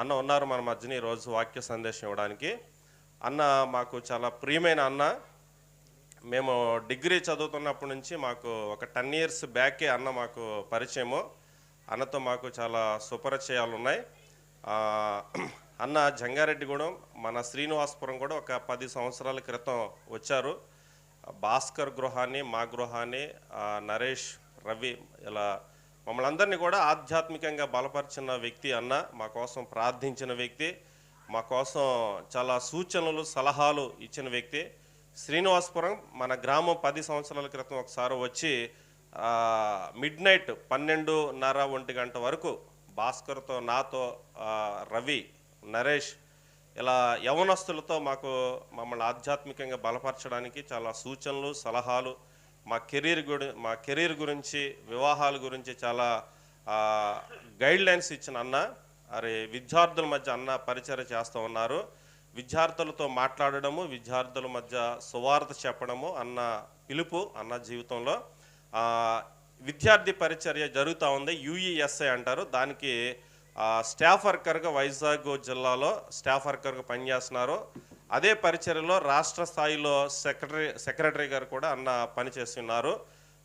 అన్న ఉన్నారు మన మధ్యన ఈరోజు వాక్య సందేశం ఇవ్వడానికి. అన్న మాకు చాలా ప్రియమైన అన్న. మేము డిగ్రీ చదువుతున్నప్పటి నుంచి మాకు ఒక 10 ఇయర్స్ బ్యాకే అన్న మాకు పరిచయము. అన్నతో మాకు చాలా సుపరిచయాలు ఉన్నాయి. అన్న జంగారెడ్డిగూడెం, మన శ్రీనివాసపురం కూడా ఒక 10 సంవత్సరాల క్రితం వచ్చారు. భాస్కర్ గృహాన్ని, మా గృహాన్ని, నరేష్, రవి ఇలా మమ్మల్ని అందరినీ కూడా ఆధ్యాత్మికంగా బలపరిచిన వ్యక్తి అన్న. మా కోసం ప్రార్థించిన వ్యక్తి, మా కోసం చాలా సూచనలు సలహాలు ఇచ్చిన వ్యక్తి. శ్రీనివాసపురం మన గ్రామం 10 సంవత్సరాల క్రితం ఒకసారి వచ్చి మిడ్ నైట్ 12:30, 1 గంట వరకు భాస్కర్తో, నాతో, రవి, నరేష్ ఇలా యవనస్తులతో మమ్మల్ని ఆధ్యాత్మికంగా బలపరచడానికి చాలా సూచనలు సలహాలు, మా కెరీర్ గురించి, వివాహాల గురించి చాలా గైడ్ లైన్స్ ఇచ్చిన అన్న. విద్యార్థుల మధ్య అన్న పరిచయం చేస్తూ ఉన్నారు. విద్యార్థులతో మాట్లాడడము, విద్యార్థుల మధ్య సువార్త చెప్పడము అన్న పిలుపు అన్న జీవితంలో. విద్యార్థి పరిచర్య జరుగుతూ ఉంది, UESI అంటారు. దానికి స్టాఫ్ వర్కర్గా వైజాగ్ జిల్లాలో స్టాఫ్ వర్కర్గా పనిచేస్తున్నారు. అదే పరిచర్యలో రాష్ట్ర స్థాయిలో సెక్రటరీ గారు కూడా అన్న పనిచేస్తున్నారు.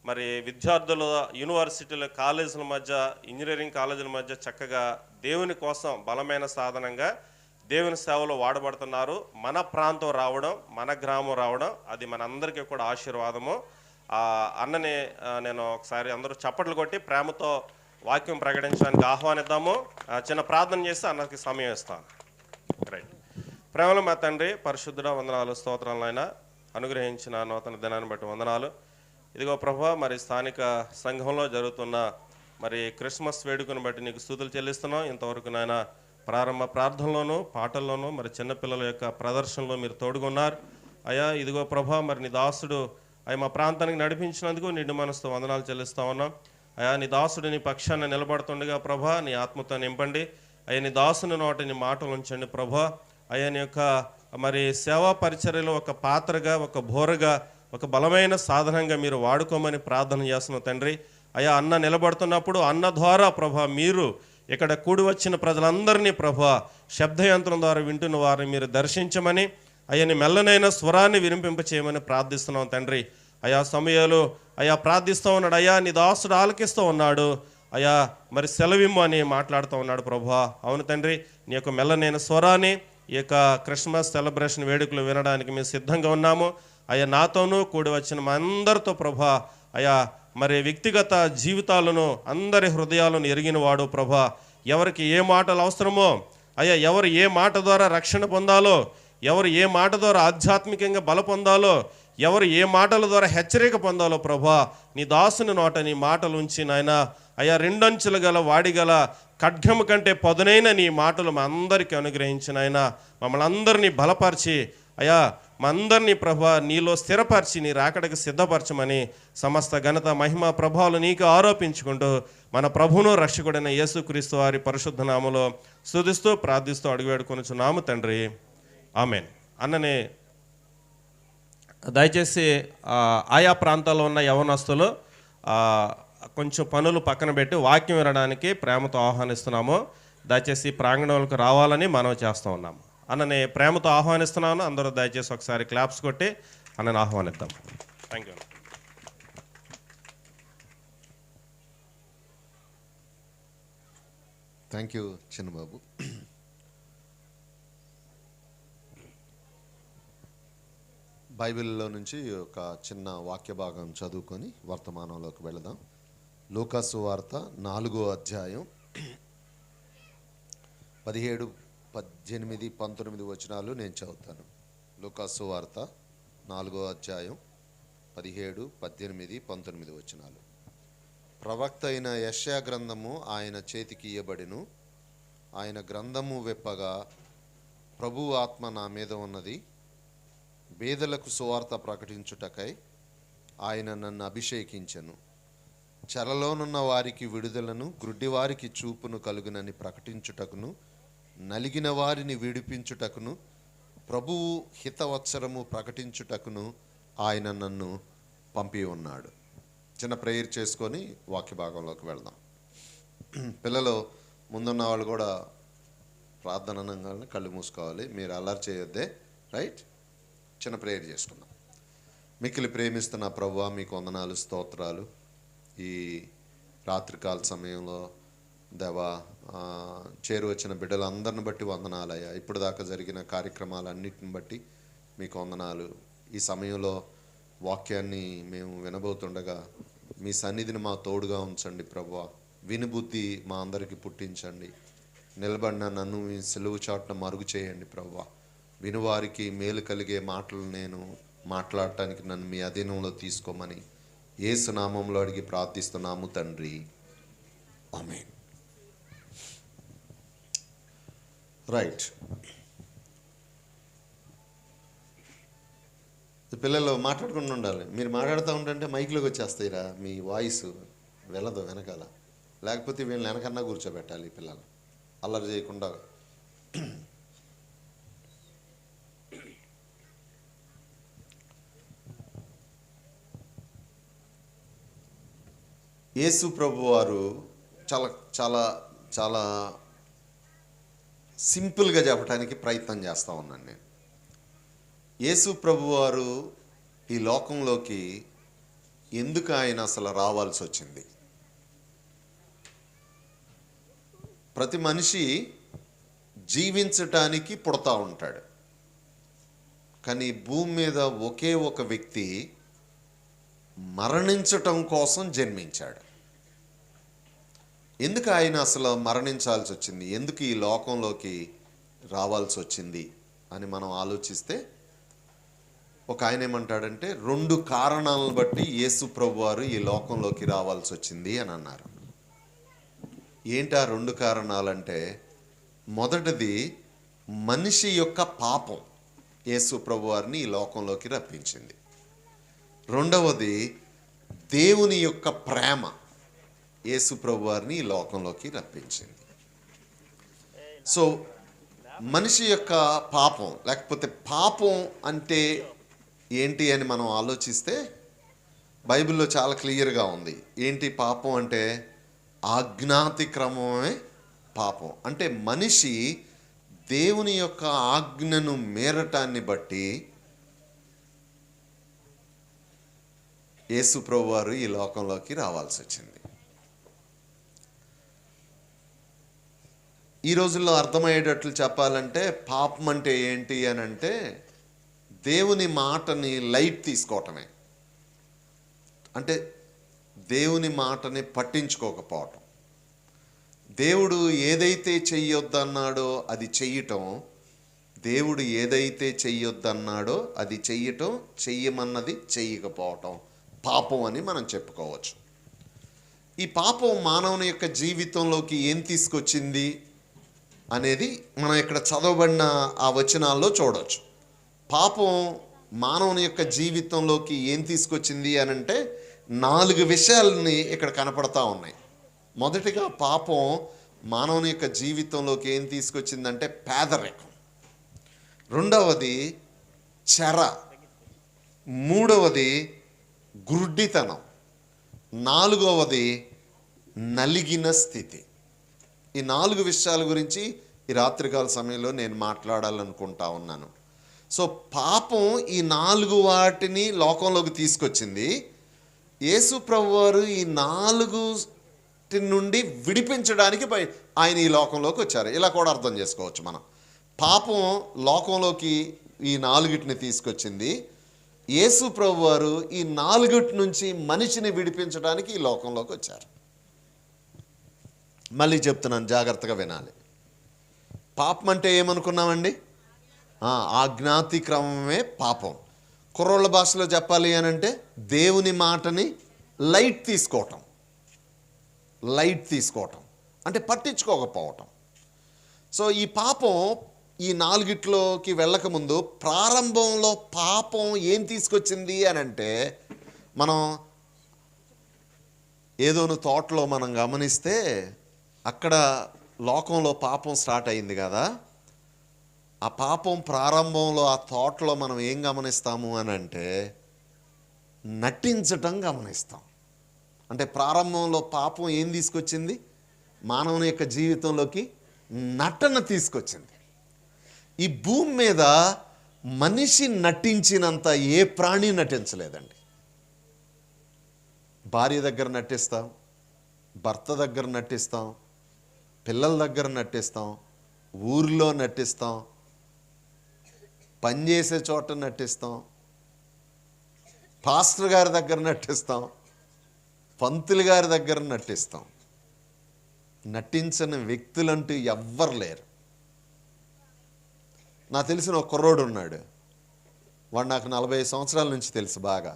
మరి విద్యార్థుల యూనివర్సిటీల, కాలేజీల మధ్య, ఇంజనీరింగ్ కాలేజీల మధ్య చక్కగా దేవుని కోసం బలమైన సాధనంగా దేవుని సేవలో వాడబడుతున్నారు. మన ప్రాంతం రావడం, మన గ్రామం రావడం అది మనందరికీ కూడా ఆశీర్వాదము. అన్నని నేను ఒకసారి అందరూ చప్పట్లు కొట్టి ప్రేమతో వాక్యం ప్రకటించడానికి ఆహ్వానిద్దాము. చిన్న ప్రార్థన చేసి అన్నకి సమయం ఇస్తాను. రైట్. ప్రేమలో మా తండ్రి, పరిశుద్ధుడ, వందనాలు, స్తోత్రాలు ఆయన అనుగ్రహించిన నూతన దినాన్ని బట్టి వందనాలు. ఇదిగో ప్రభా, మరి స్థానిక సంఘంలో జరుగుతున్న మరి క్రిస్మస్ వేడుకను బట్టి నీకు స్తుతులు చెల్లిస్తున్నాం. ఇంతవరకు నాయన ప్రారంభ ప్రార్థనలోనూ, పాటల్లోనూ, మరి చిన్నపిల్లల యొక్క ప్రదర్శనలో మీరు తోడుగున్నారు అయ్యా. ఇదిగో ప్రభా, మరి నీ దాసుడు అయ్యా మా ప్రాంతానికి నడిపించినందుకు నిండు మనసుతో వందనాలు చెల్లిస్తా ఉన్నాం అయ్యా. నీ దాసుడు నీ పక్షాన్ని నిలబడుతుండగా ప్రభా నీ ఆత్మతో నింపండి అయ్యా. నీ దాసుని నోట నీ మాటలు ఉంచండి ప్రభా అయ్యా. నీ యొక్క మరి సేవా పరిచర్యలో ఒక పాత్రగా, ఒక బోరగా, ఒక బలమైన సాధనంగా మీరు వాడుకోమని ప్రార్థన చేస్తున్నాం తండ్రి అయ్యా. అన్న నిలబడుతున్నప్పుడు అన్న ద్వారా ప్రభా మీరు ఇక్కడ కూడి వచ్చిన ప్రజలందరినీ ప్రభా శబ్దయంత్రం ద్వారా వింటున్న వారిని మీరు దర్శించమని అయ్యా, నీ మెల్లనైన స్వరాన్ని వినిపింప చేయమని ప్రార్థిస్తున్నాం తండ్రి అయ్యా. సమయాలు అయ్యా ప్రార్థిస్తూ ఉన్నాడు అయ్యా. నీ దాసుడు ఆలకిస్తూ ఉన్నాడు అయ్యా. మరి సెలవిమ్ము అని మాట్లాడుతూ ఉన్నాడు ప్రభా. అవును తండ్రి, నీ యొక్క మెల్లనైన స్వరాన్ని ఈ యొక్క క్రిస్మస్ సెలబ్రేషన్ వేడుకలు వినడానికి మేము సిద్ధంగా ఉన్నాము అయ్యా. నాతోనూ కూడి వచ్చిన మా అందరితో ప్రభా అయ్యా, మరి వ్యక్తిగత జీవితాలను, అందరి హృదయాలను ఎరిగిన వాడు ప్రభా. ఎవరికి ఏ మాటలు అవసరమో అయ్యా, ఎవరు ఏ మాట ద్వారా రక్షణ పొందాలో, ఎవరు ఏ మాట ద్వారా ఆధ్యాత్మికంగా బల పొందాలో, ఎవరు ఏ మాటల ద్వారా హెచ్చరిక పొందాలో ప్రభా నీ దాసుని నోట నీ మాటలు ఉంచి నాయన అయ్యా. 2 అంచులు గల వాడిగల ఖడ్గము కంటే పదునైన నీ మాటలు మా అందరికీ అనుగ్రహించిన ఆయన మమ్మల్ని అందరినీ బలపరిచి అయ్యా, మా అందరినీ ప్రభా నీలో స్థిరపరిచి నీ రాకడకు సిద్ధపరచమని సమస్త ఘనత, మహిమ, ప్రభావాలు నీకు ఆరోపించుకుంటూ మన ప్రభువును రక్షకుడైన యేసుక్రీస్తు వారి పరిశుద్ధ నామములో స్తుతిస్తూ ప్రార్థిస్తూ అడుగువేడుకొనుచున్నాము తండ్రి, ఆమెన్. అన్ననే దయచేసి ఆయా ప్రాంతాల్లో ఉన్న యవనస్తులు కొంచెం పనులు పక్కన పెట్టి వాక్యం వినడానికి ప్రేమతో ఆహ్వానిస్తున్నాము. దయచేసి ప్రాంగణంలోకి రావాలని మనవి చేస్తూ ఉన్నాము. అన్నని ప్రేమతో ఆహ్వానిస్తున్నాను. అందరూ దయచేసి ఒకసారి క్లాప్స్ కొట్టి అన్నని ఆహ్వానిద్దాం. Thank you. Thank you Chinnababu. బైబిల్లో నుంచి ఒక చిన్న వాక్య భాగం చదువుకొని వర్తమానంలోకి వెళదాం. లూకా సువార్త 4వ అధ్యాయం 17, 18, 19 వచనాలు నేను చదువుతాను. లూకా సువార్త 4వ అధ్యాయం 17, 18, 19 వచనాలు. ప్రవక్త అయిన యెషయా గ్రంథము ఆయన చేతికి ఇయ్యబడెను. ఆయన గ్రంథము విప్పగా ప్రభువు ఆత్మ నా మీద ఉన్నది, బేదలకు సువార్త ప్రకటించుటకై ఆయన నన్ను అభిషేకించెను. చెరలోనున్న వారికి విడుదలను, గ్రుడ్డివారికి చూపును కలుగునని ప్రకటించుటకును, నలిగిన వారిని విడిపించుటకును, ప్రభువు హితవత్సరము ప్రకటించుటకును ఆయన నన్ను పంపి ఉన్నాడు. చిన్న ప్రేయర్ చేసుకొని వాక్య భాగంలోకి వెళ్దాం. పిల్లలు ముందున్న వాళ్ళు కూడా ప్రార్థన అనగానే కళ్ళు మూసుకోవాలి. మీరు అల్లరి చేయొద్దే, రైట్? చిన్న ప్రేయర్ చేసుకుందాం. మిక్కిలి ప్రేమిస్తున్న ప్రభువా, మీకు వందనాలు, స్తోత్రాలు. ఈ రాత్రికాల సమయంలో దేవా చేరువచ్చిన బిడ్డలందరిని బట్టి వందనాలయ్యా. ఇప్పుడు దాకా జరిగిన కార్యక్రమాలన్నిటిని బట్టి మీకు వందనాలు. ఈ సమయంలో వాక్యాన్ని మేము వినబోతుండగా మీ సన్నిధిని మా తోడుగా ఉంచండి ప్రభువా. వినుబుద్ధి మా అందరికీ పుట్టించండి. నిలబడిన నన్ను మీ సిలువు చాటున మరుగు చేయండి ప్రభువా. వినువారికి మేలు కలిగే మాటలు నేను మాట్లాడటానికి నన్ను మీ అధీనంలో తీసుకోమని యేసు నామంలో అడిగి ప్రార్థిస్తున్నాము తండ్రి, ఆమేన్. రైట్, పిల్లలు మాట్లాడుకుంటూ ఉండాలి. మీరు మాట్లాడుతూ ఉంటే మైక్లోకి వచ్చేస్తాయిరా, మీ వాయిస్ వెళ్ళదు వెనకాల. లేకపోతే వీళ్ళని వెనకన్నా కూర్చోబెట్టాలి. పిల్లలు అల్లరి చేయకుండా. యేసు ప్రభు వారు చాలా చాలా చాలా సింపుల్గా చెప్పడానికి ప్రయత్నం చేస్తూ ఉన్నాను నేను. యేసు ప్రభు వారు ఈ లోకంలోకి ఎందుకు ఆయన అసలు రావాల్సి వచ్చింది? ప్రతి మనిషి జీవించటానికి పుడతా ఉంటాడు, కానీ భూమి మీద ఒకే ఒక వ్యక్తి మరణించటం కోసం జన్మించాడు. ఎందుకు ఆయన అసలు మరణించాల్సి వచ్చింది, ఎందుకు ఈ లోకంలోకి రావాల్సి వచ్చింది అని మనం ఆలోచిస్తే ఒక ఆయన ఏమంటాడంటే 2 కారణాలను బట్టి యేసు ప్రభు వారు ఈ లోకంలోకి రావాల్సి వచ్చింది అని అన్నారు. ఏంటి ఆ 2 కారణాలంటే, మొదటిది మనిషి యొక్క పాపం యేసు ప్రభు వారిని ఈ లోకంలోకి రప్పించింది. రెండవది దేవుని యొక్క ప్రేమ యేసు ప్రభు వారిని ఈ లోకంలోకి రప్పించింది. సో మనిషి యొక్క పాపం, లేకపోతే పాపం అంటే ఏంటి అని మనం ఆలోచిస్తే బైబిల్లో చాలా క్లియర్గా ఉంది. ఏంటి పాపం అంటే? ఆజ్ఞాతిక్రమమే పాపం. అంటే మనిషి దేవుని యొక్క ఆజ్ఞను మేరటాన్ని బట్టి యేసు ప్రభు వారు ఈ లోకంలోకి రావాల్సి వచ్చింది. ఈ రోజుల్లో అర్థమయ్యేటట్లు చెప్పాలంటే పాపం అంటే ఏంటి అని అంటే దేవుని మాటని లైట్ తీసుకోవటమే. అంటే దేవుని మాటని పట్టించుకోకపోవటం. దేవుడు ఏదైతే చెయ్యొద్దన్నాడో అది చెయ్యటం, దేవుడు ఏదైతే చెయ్యొద్దన్నాడో అది చెయ్యటం, చెయ్యమన్నది చెయ్యకపోవటం పాపం అని మనం చెప్పుకోవచ్చు. ఈ పాపం మానవుని యొక్క జీవితంలోకి ఏం తీసుకొచ్చింది అనేది మనం ఇక్కడ చదవబడిన ఆ వచనాల్లో చూడవచ్చు. పాపం మానవుని యొక్క జీవితంలోకి ఏం తీసుకొచ్చింది అని అంటే 4 విషయాలని ఇక్కడ కనపడతా ఉన్నాయి. మొదటిగా పాపం మానవుని యొక్క జీవితంలోకి ఏం తీసుకొచ్చిందంటే పేదరికం. రెండవది చెర. మూడవది గుడ్డితనం. నాలుగవది నలిగిన స్థితి. ఈ 4 విషయాల గురించి ఈ రాత్రికాల సమయంలో నేను మాట్లాడాలనుకుంటా ఉన్నాను. సో పాపం ఈ 4 వాటిని లోకంలోకి తీసుకొచ్చింది. యేసు ప్రభువారు ఈ 4 నుండి విడిపించడానికి ఆయన ఈ లోకంలోకి వచ్చారు. ఇలా కూడా అర్థం చేసుకోవచ్చు మనం. పాపం లోకంలోకి ఈ 4 తీసుకొచ్చింది. యేసు ప్రభువారు ఈ 4 నుంచి మనిషిని విడిపించడానికి ఈ లోకంలోకి వచ్చారు. మళ్ళీ చెప్తున్నాను, జాగ్రత్తగా వినాలి. పాపం అంటే ఏమనుకున్నామండి? ఆజ్ఞాతిక్రమమే పాపం. కుర్రోళ్ళ భాషలో చెప్పాలి అని అంటే దేవుని మాటని లైట్ తీసుకోవటం. లైట్ తీసుకోవటం అంటే పట్టించుకోకపోవటం. సో ఈ పాపం ఈ 4 వెళ్ళకముందు ప్రారంభంలో పాపం ఏం తీసుకొచ్చింది అని అంటే, మనం ఏదోను తోటలో మనం గమనిస్తే అక్కడ లోకంలో పాపం స్టార్ట్ అయింది కదా. ఆ పాపం ప్రారంభంలో ఆ తోటలో మనం ఏం గమనిస్తాము అని అంటే నటించటం గమనిస్తాం. అంటే ప్రారంభంలో పాపం ఏం తీసుకొచ్చింది? మానవుని యొక్క జీవితంలోకి నటన తీసుకొచ్చింది. ఈ భూమి మీద మనిషి నటించినంత ఏ ప్రాణి నటించలేదండి. భార్య దగ్గర నటిస్తాం, భర్త దగ్గర నటిస్తాం, పిల్లల దగ్గర నటిస్తాం, ఊరిలో నటిస్తాం, పనిచేసే చోట నటిస్తాం, పాస్టర్ గారి దగ్గర నటిస్తాం, పంతులు గారి దగ్గర నటిస్తాం. నటించని వ్యక్తులంటూ ఎవ్వరు లేరు. నాకు తెలిసిన ఒక కుర్రోడు ఉన్నాడు, వాడు నాకు 45 సంవత్సరాల నుంచి తెలుసు బాగా.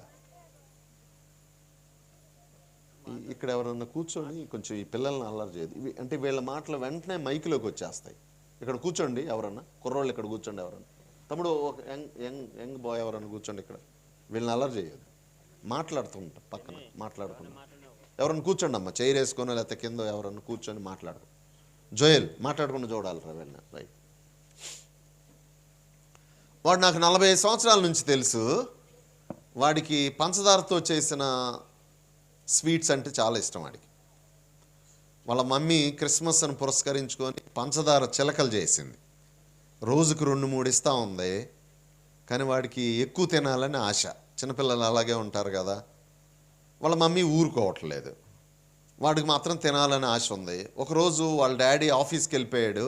ఇక్కడ ఎవరన్నా కూర్చొని కొంచెం ఈ పిల్లల్ని అల్లరి చేయదు. అంటే వీళ్ళ మాటలు వెంటనే మైక్లోకి వచ్చేస్తాయి. ఇక్కడ కూర్చోండి ఎవరన్నా, కుర్రోళ్ళు ఇక్కడ కూర్చోండి ఎవరన్నా, తమ్ముడు ఒక యంగ్ బాయ్ ఎవరన్నా కూర్చోండి ఇక్కడ. వీళ్ళని అల్లరి చేయదు, మాట్లాడుతుంటాం పక్కన మాట్లాడుకుంటాం. ఎవరన్నా కూర్చోండి అమ్మ, చైర్ వేసుకొని లేకపోతే కింద ఎవరన్నా కూర్చొని మాట్లాడు. జోయల్ మాట్లాడకుండా చూడాలిరా వెళ్ళిన. రైట్. వాడు నాకు 45 సంవత్సరాల నుంచి తెలుసు. వాడికి పంచదారతో చేసిన స్వీట్స్ అంటే చాలా ఇష్టం. వాడికి వాళ్ళ మమ్మీ క్రిస్మస్ అని పురస్కరించుకొని పంచదార చిలకలు చేసింది. రోజుకు 2-3 ఇస్తూ ఉంది. కానీ వాడికి ఎక్కువ తినాలని ఆశ. చిన్నపిల్లలు అలాగే ఉంటారు కదా. వాళ్ళ మమ్మీ ఊరుకోవట్లేదు, వాడికి మాత్రం తినాలని ఆశ ఉంది. ఒకరోజు వాళ్ళ డాడీ ఆఫీస్కి వెళ్ళిపోయాడు,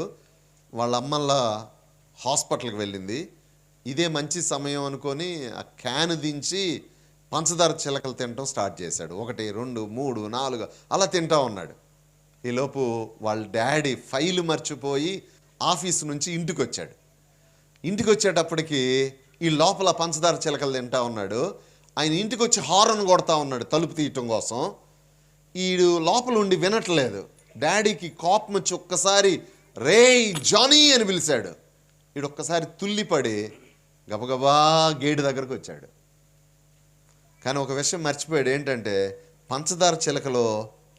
వాళ్ళ అమ్మల్లా హాస్పిటల్కి వెళ్ళింది. ఇదే మంచి సమయం అనుకొని ఆ క్యాన్ దించి పంచదార చిలకలు తినటం స్టార్ట్ చేశాడు. 1, 2, 3, 4 అలా తింటా ఉన్నాడు. ఈలోపు వాళ్ళ డాడీ ఫైలు మర్చిపోయి ఆఫీస్ నుంచి ఇంటికి వచ్చాడు. ఇంటికి వచ్చేటప్పటికి ఈ లోపల పంచదార చిలకలు తింటా ఉన్నాడు. ఆయన ఇంటికి వచ్చి హారన్ కొడతా ఉన్నాడు తలుపు తీయటం కోసం. ఈడు లోపల ఉండి వినట్లేదు. డాడీకి కోపం వచ్చి ఒక్కసారి రేయ్ జానీ అని పిలిచాడు. ఈడు ఒక్కసారి తుల్లిపడి గబగబా గేటు దగ్గరకు వచ్చాడు. కానీ ఒక విషయం మర్చిపోయాడు. ఏంటంటే పంచదార చిలకలో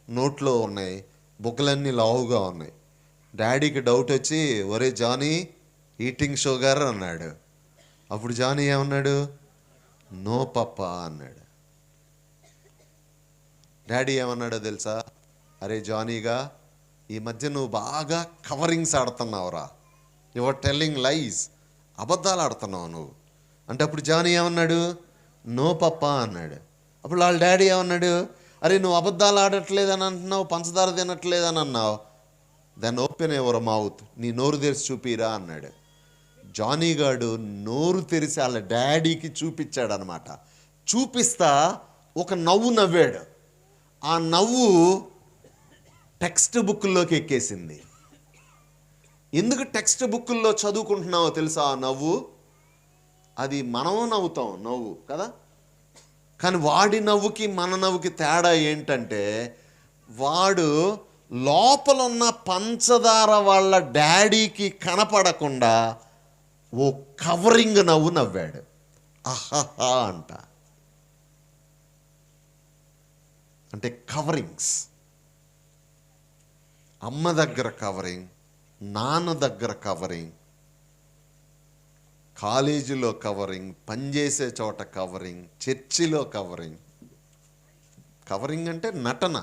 నోట్లో ఉన్నాయి, బుగ్గలన్నీ లావుగా ఉన్నాయి. డాడీకి డౌట్ వచ్చి ఒరే జానీ ఈటింగ్ షుగర్ అన్నాడు. అప్పుడు జానీ ఏమన్నాడు? నో పప్పా అన్నాడు. డాడీ ఏమన్నాడో తెలుసా? అరే జానీగా, ఈ మధ్య నువ్వు బాగా కవరింగ్స్ ఆడుతున్నావురా, యువర్ టెల్లింగ్ లైజ్, అబద్ధాలు ఆడుతున్నావు నువ్వు అంటే. అప్పుడు జానీ ఏమన్నాడు? నో పప్పా అన్నాడు. అప్పుడు వాళ్ళ డాడీ ఏమన్నాడు? అరే నువ్వు అబద్ధాలు ఆడట్లేదని అంటున్నావు, పంచదార తినట్లేదని అన్నావు, దాన్ని ఓపెన్ యువర్ మౌత్, నీ నోరు తెరిచి చూపిరా అన్నాడు. జానీ గాడు నోరు తెరిచి వాళ్ళ డాడీకి చూపించాడు అనమాట. చూపిస్తా ఒక నవ్వు నవ్వాడు. ఆ నవ్వు టెక్స్ట్ బుక్లోకి ఎక్కేసింది. ఎందుకు టెక్స్ట్ బుక్కుల్లో చదువుకుంటున్నావో తెలుసా? ఆ నవ్వు అది మనం నవ్వుతాం నవ్వు కదా, కానీ వాడి నవ్వుకి మన నవ్వుకి తేడా ఏంటంటే వాడు లోపల ఉన్న పంచదార వాళ్ళ డాడీకి కనపడకుండా ఓ కవరింగ్ నవ్వు నవ్వాడు. అహహా అంట. అంటే కవరింగ్స్. అమ్మ దగ్గర కవరింగ్, నాన్న దగ్గర కవరింగ్, కాలేజీలో కవరింగ్, పనిచేసే చోట కవరింగ్, చర్చిలో కవరింగ్. కవరింగ్ అంటే నటన,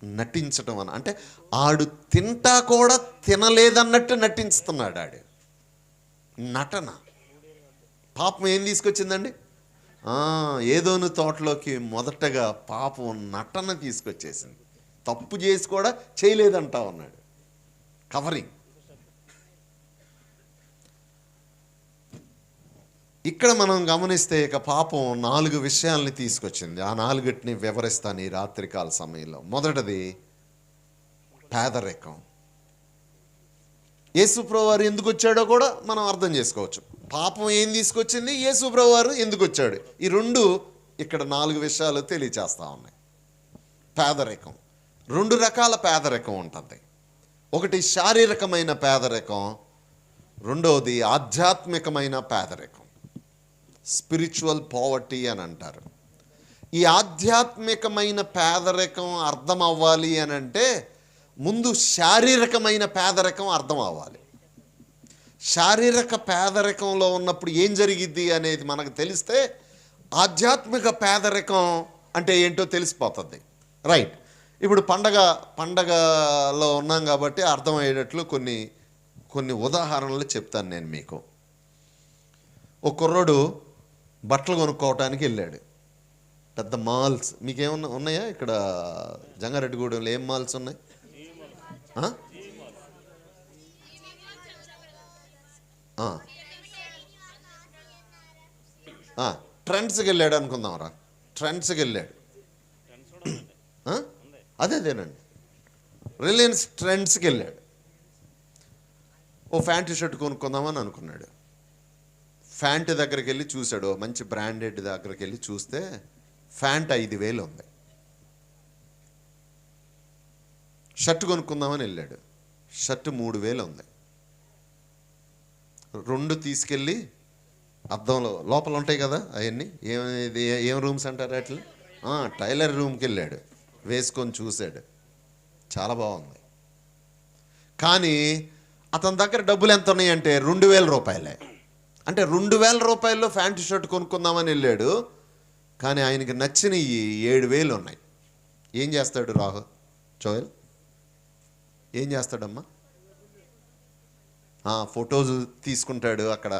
నటించడం అని. అంటే ఆడు తింటా కూడా తినలేదన్నట్టు నటిస్తున్నాడు ఆడు. నటన. పాపం ఏం తీసుకొచ్చిందండి? ఏదోను తోటలోకి మొదటగా పాపం నటన తీసుకొచ్చేసింది. తప్పు చేసి కూడా చేయలేదంటా ఉన్నాడు. కవరింగ్. ఇక్కడ మనం గమనిస్తే ఇక పాపం 4 విషయాల్ని తీసుకొచ్చింది. ఆ 4టిని వివరిస్తాను ఈ రాత్రికాల సమయంలో. మొదటిది పేదరికం. యేసుప్రభువు వారు ఎందుకు వచ్చాడో కూడా మనం అర్థం చేసుకోవచ్చు. పాపం ఏం తీసుకొచ్చింది, యేసుప్రభువు వారు ఎందుకు వచ్చాడు, ఈ 2 ఇక్కడ 4 విషయాలు తెలియచేస్తూ ఉన్నాయి. పేదరికం. 2 రకాల పేదరికం ఉంటుంది. ఒకటి శారీరకమైన పేదరికం, రెండవది ఆధ్యాత్మికమైన పేదరికం. స్పిరిచువల్ పావర్టీ అని అంటారు. ఈ ఆధ్యాత్మికమైన పేదరికం అర్థం అవ్వాలి అని అంటే ముందు శారీరకమైన పేదరికం అర్థం అవ్వాలి. శారీరక పేదరికంలో ఉన్నప్పుడు ఏం జరిగిద్ది అనేది మనకు తెలిస్తే ఆధ్యాత్మిక పేదరికం అంటే ఏంటో తెలిసిపోతుంది. రైట్. ఇప్పుడు పండగలో ఉన్నాం కాబట్టి అర్థమయ్యేటట్లు కొన్ని ఉదాహరణలు చెప్తాను నేను మీకు. ఒక కుర్రోడు బట్టలు కొనుక్కోవటానికి వెళ్ళాడు. పెద్ద మాల్స్ మీకేమన్నా ఉన్నాయా ఇక్కడ జంగారెడ్డిగూడెంలో? ఏం మాల్స్ ఉన్నాయి? ట్రెండ్స్కి వెళ్ళాడు అనుకుందాంరా. ట్రెండ్స్కి వెళ్ళాడు. అదేనండి, రిలయన్స్ ట్రెండ్స్కి వెళ్ళాడు. ఓ ప్యాంటు షర్ట్ కొనుక్కుందామని అనుకున్నాడు. ప్యాంటు దగ్గరికి వెళ్ళి చూశాడు, మంచి బ్రాండెడ్ దగ్గరికి వెళ్ళి చూస్తే ప్యాంట్ 5,000 ఉంది. షర్ట్ కొనుక్కుందామని వెళ్ళాడు, షర్ట్ 3,000 ఉంది. 2 తీసుకెళ్ళి అద్దంలో లోపల ఉంటాయి కదా అవన్నీ, ఏం రూమ్స్ అంటారు అట్లా, టైలర్ రూమ్కి వెళ్ళాడు, వేసుకొని చూశాడు, చాలా బాగుంది. కానీ అతని దగ్గర డబ్బులు ఎంత ఉన్నాయంటే 2,000 రూపాయలే. అంటే 2,000 రూపాయల్లో ప్యాంటు షర్ట్ కొనుక్కుందామని వెళ్ళాడు, కానీ ఆయనకి నచ్చినవి 7,000 ఉన్నాయి. ఏం చేస్తాడు జోయల్? ఏం చేస్తాడమ్మా? ఫొటోస్ తీసుకుంటాడు, అక్కడ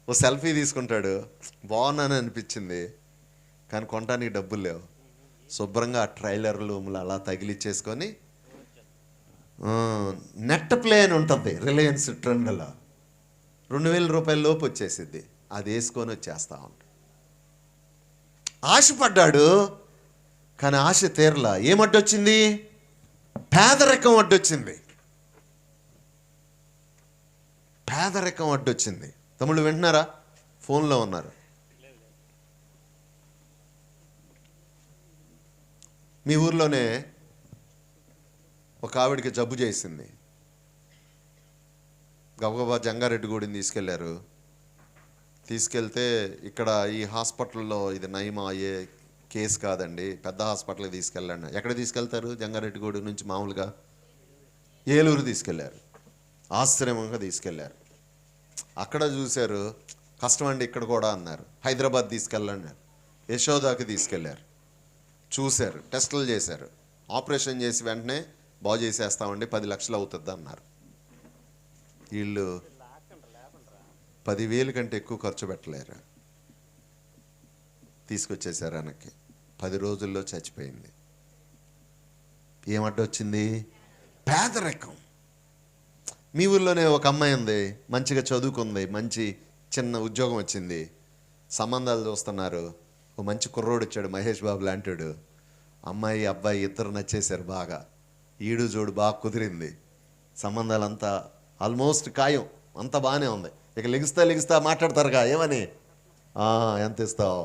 ఓ సెల్ఫీ తీసుకుంటాడు, బాగున్నాను అనిపించింది, కానీ కొనడానికి డబ్బులు లేవు. శుభ్రంగా ఆ ట్రైలర్ రూమ్లో అలా తగిలిచ్చేసుకొని నెట్ ప్లే అని ఉంటుంది రిలయన్స్ ట్రెండ్లో, 2,000 రూపాయల లోపు వచ్చేసిద్ది, అది వేసుకొని వచ్చేస్తా ఉంటాడు. ఆశపడ్డాడు, కానీ ఆశ తీరలా. ఏమడ్డొచ్చింది? పేదరికం అడ్డొచ్చింది. పేదరికం అడ్డొచ్చింది. తమ్ముళ్ళు వింటున్నారా? ఫోన్లో ఉన్నారు. మీ ఊర్లోనే ఒక ఆవిడికి జబ్బు చేసింది. గబగబా జంగారెడ్డిగూడెం తీసుకెళ్లారు. తీసుకెళ్తే ఇక్కడ ఈ హాస్పిటల్లో ఇది నయం అయ్యే కేసు కాదండి, పెద్ద హాస్పిటల్కి తీసుకెళ్ళండి. ఎక్కడ తీసుకెళ్తారు? జంగారెడ్డిగూడెం నుంచి మామూలుగా ఏలూరు తీసుకెళ్లారు. ఆశ్రమంగా తీసుకెళ్లారు. అక్కడ చూశారు, కష్టం అండి ఇక్కడ కూడా అన్నారు. హైదరాబాద్ తీసుకెళ్ళన్నారు. యశోదాకి తీసుకెళ్లారు. చూశారు, టెస్టులు చేశారు, ఆపరేషన్ చేసి వెంటనే బాగు చేసేస్తామండి, 10 లక్షలు అవుతుంది అన్నారు. వీళ్ళు 10,000 కంటే ఎక్కువ ఖర్చు పెట్టలేరు. తీసుకొచ్చేసారు వెనక్కి. 10 రోజుల్లో చచ్చిపోయింది. ఏమడ్డొచ్చింది? పేదరికం. మీ ఊర్లోనే ఒక అమ్మాయి ఉంది, మంచిగా చదువుకుంది, మంచి చిన్న ఉద్యోగం వచ్చింది, సంబంధాలు చూస్తున్నారు. ఓ మంచి కుర్రోడు వచ్చాడు, మహేష్ బాబు లాంటాడు. అమ్మాయి అబ్బాయి ఇద్దరు నచ్చేశారు బాగా, ఈడు జోడు బాగా కుదిరింది, సంబంధాలంతా ఆల్మోస్ట్ ఖాయం, అంతా బాగానే ఉంది. ఇక లెగిస్తా మాట్లాడతారుగా, ఏమని ఎంత ఇస్తావు?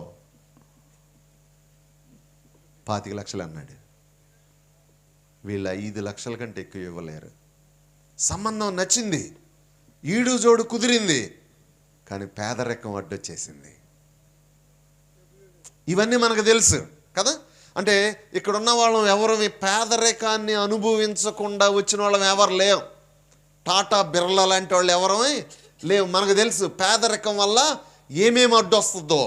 25 లక్షలు అన్నాడు. వీళ్ళు 5 లక్షల కంటే ఎక్కువ ఇవ్వలేరు. సంబంధం నచ్చింది, ఈడు జోడు కుదిరింది, కానీ పేదరికం అడ్డొచ్చేసింది. ఇవన్నీ మనకు తెలుసు కదా. అంటే ఇక్కడ ఉన్న వాళ్ళం ఎవరు పేదరికాన్ని అనుభవించకుండా వచ్చిన వాళ్ళం ఎవరు లేవు. టాటా బిర్లా లాంటి వాళ్ళు ఎవరు లేవు. మనకు తెలుసు పేదరికం వల్ల ఏమేమి అడ్డొస్తుందో.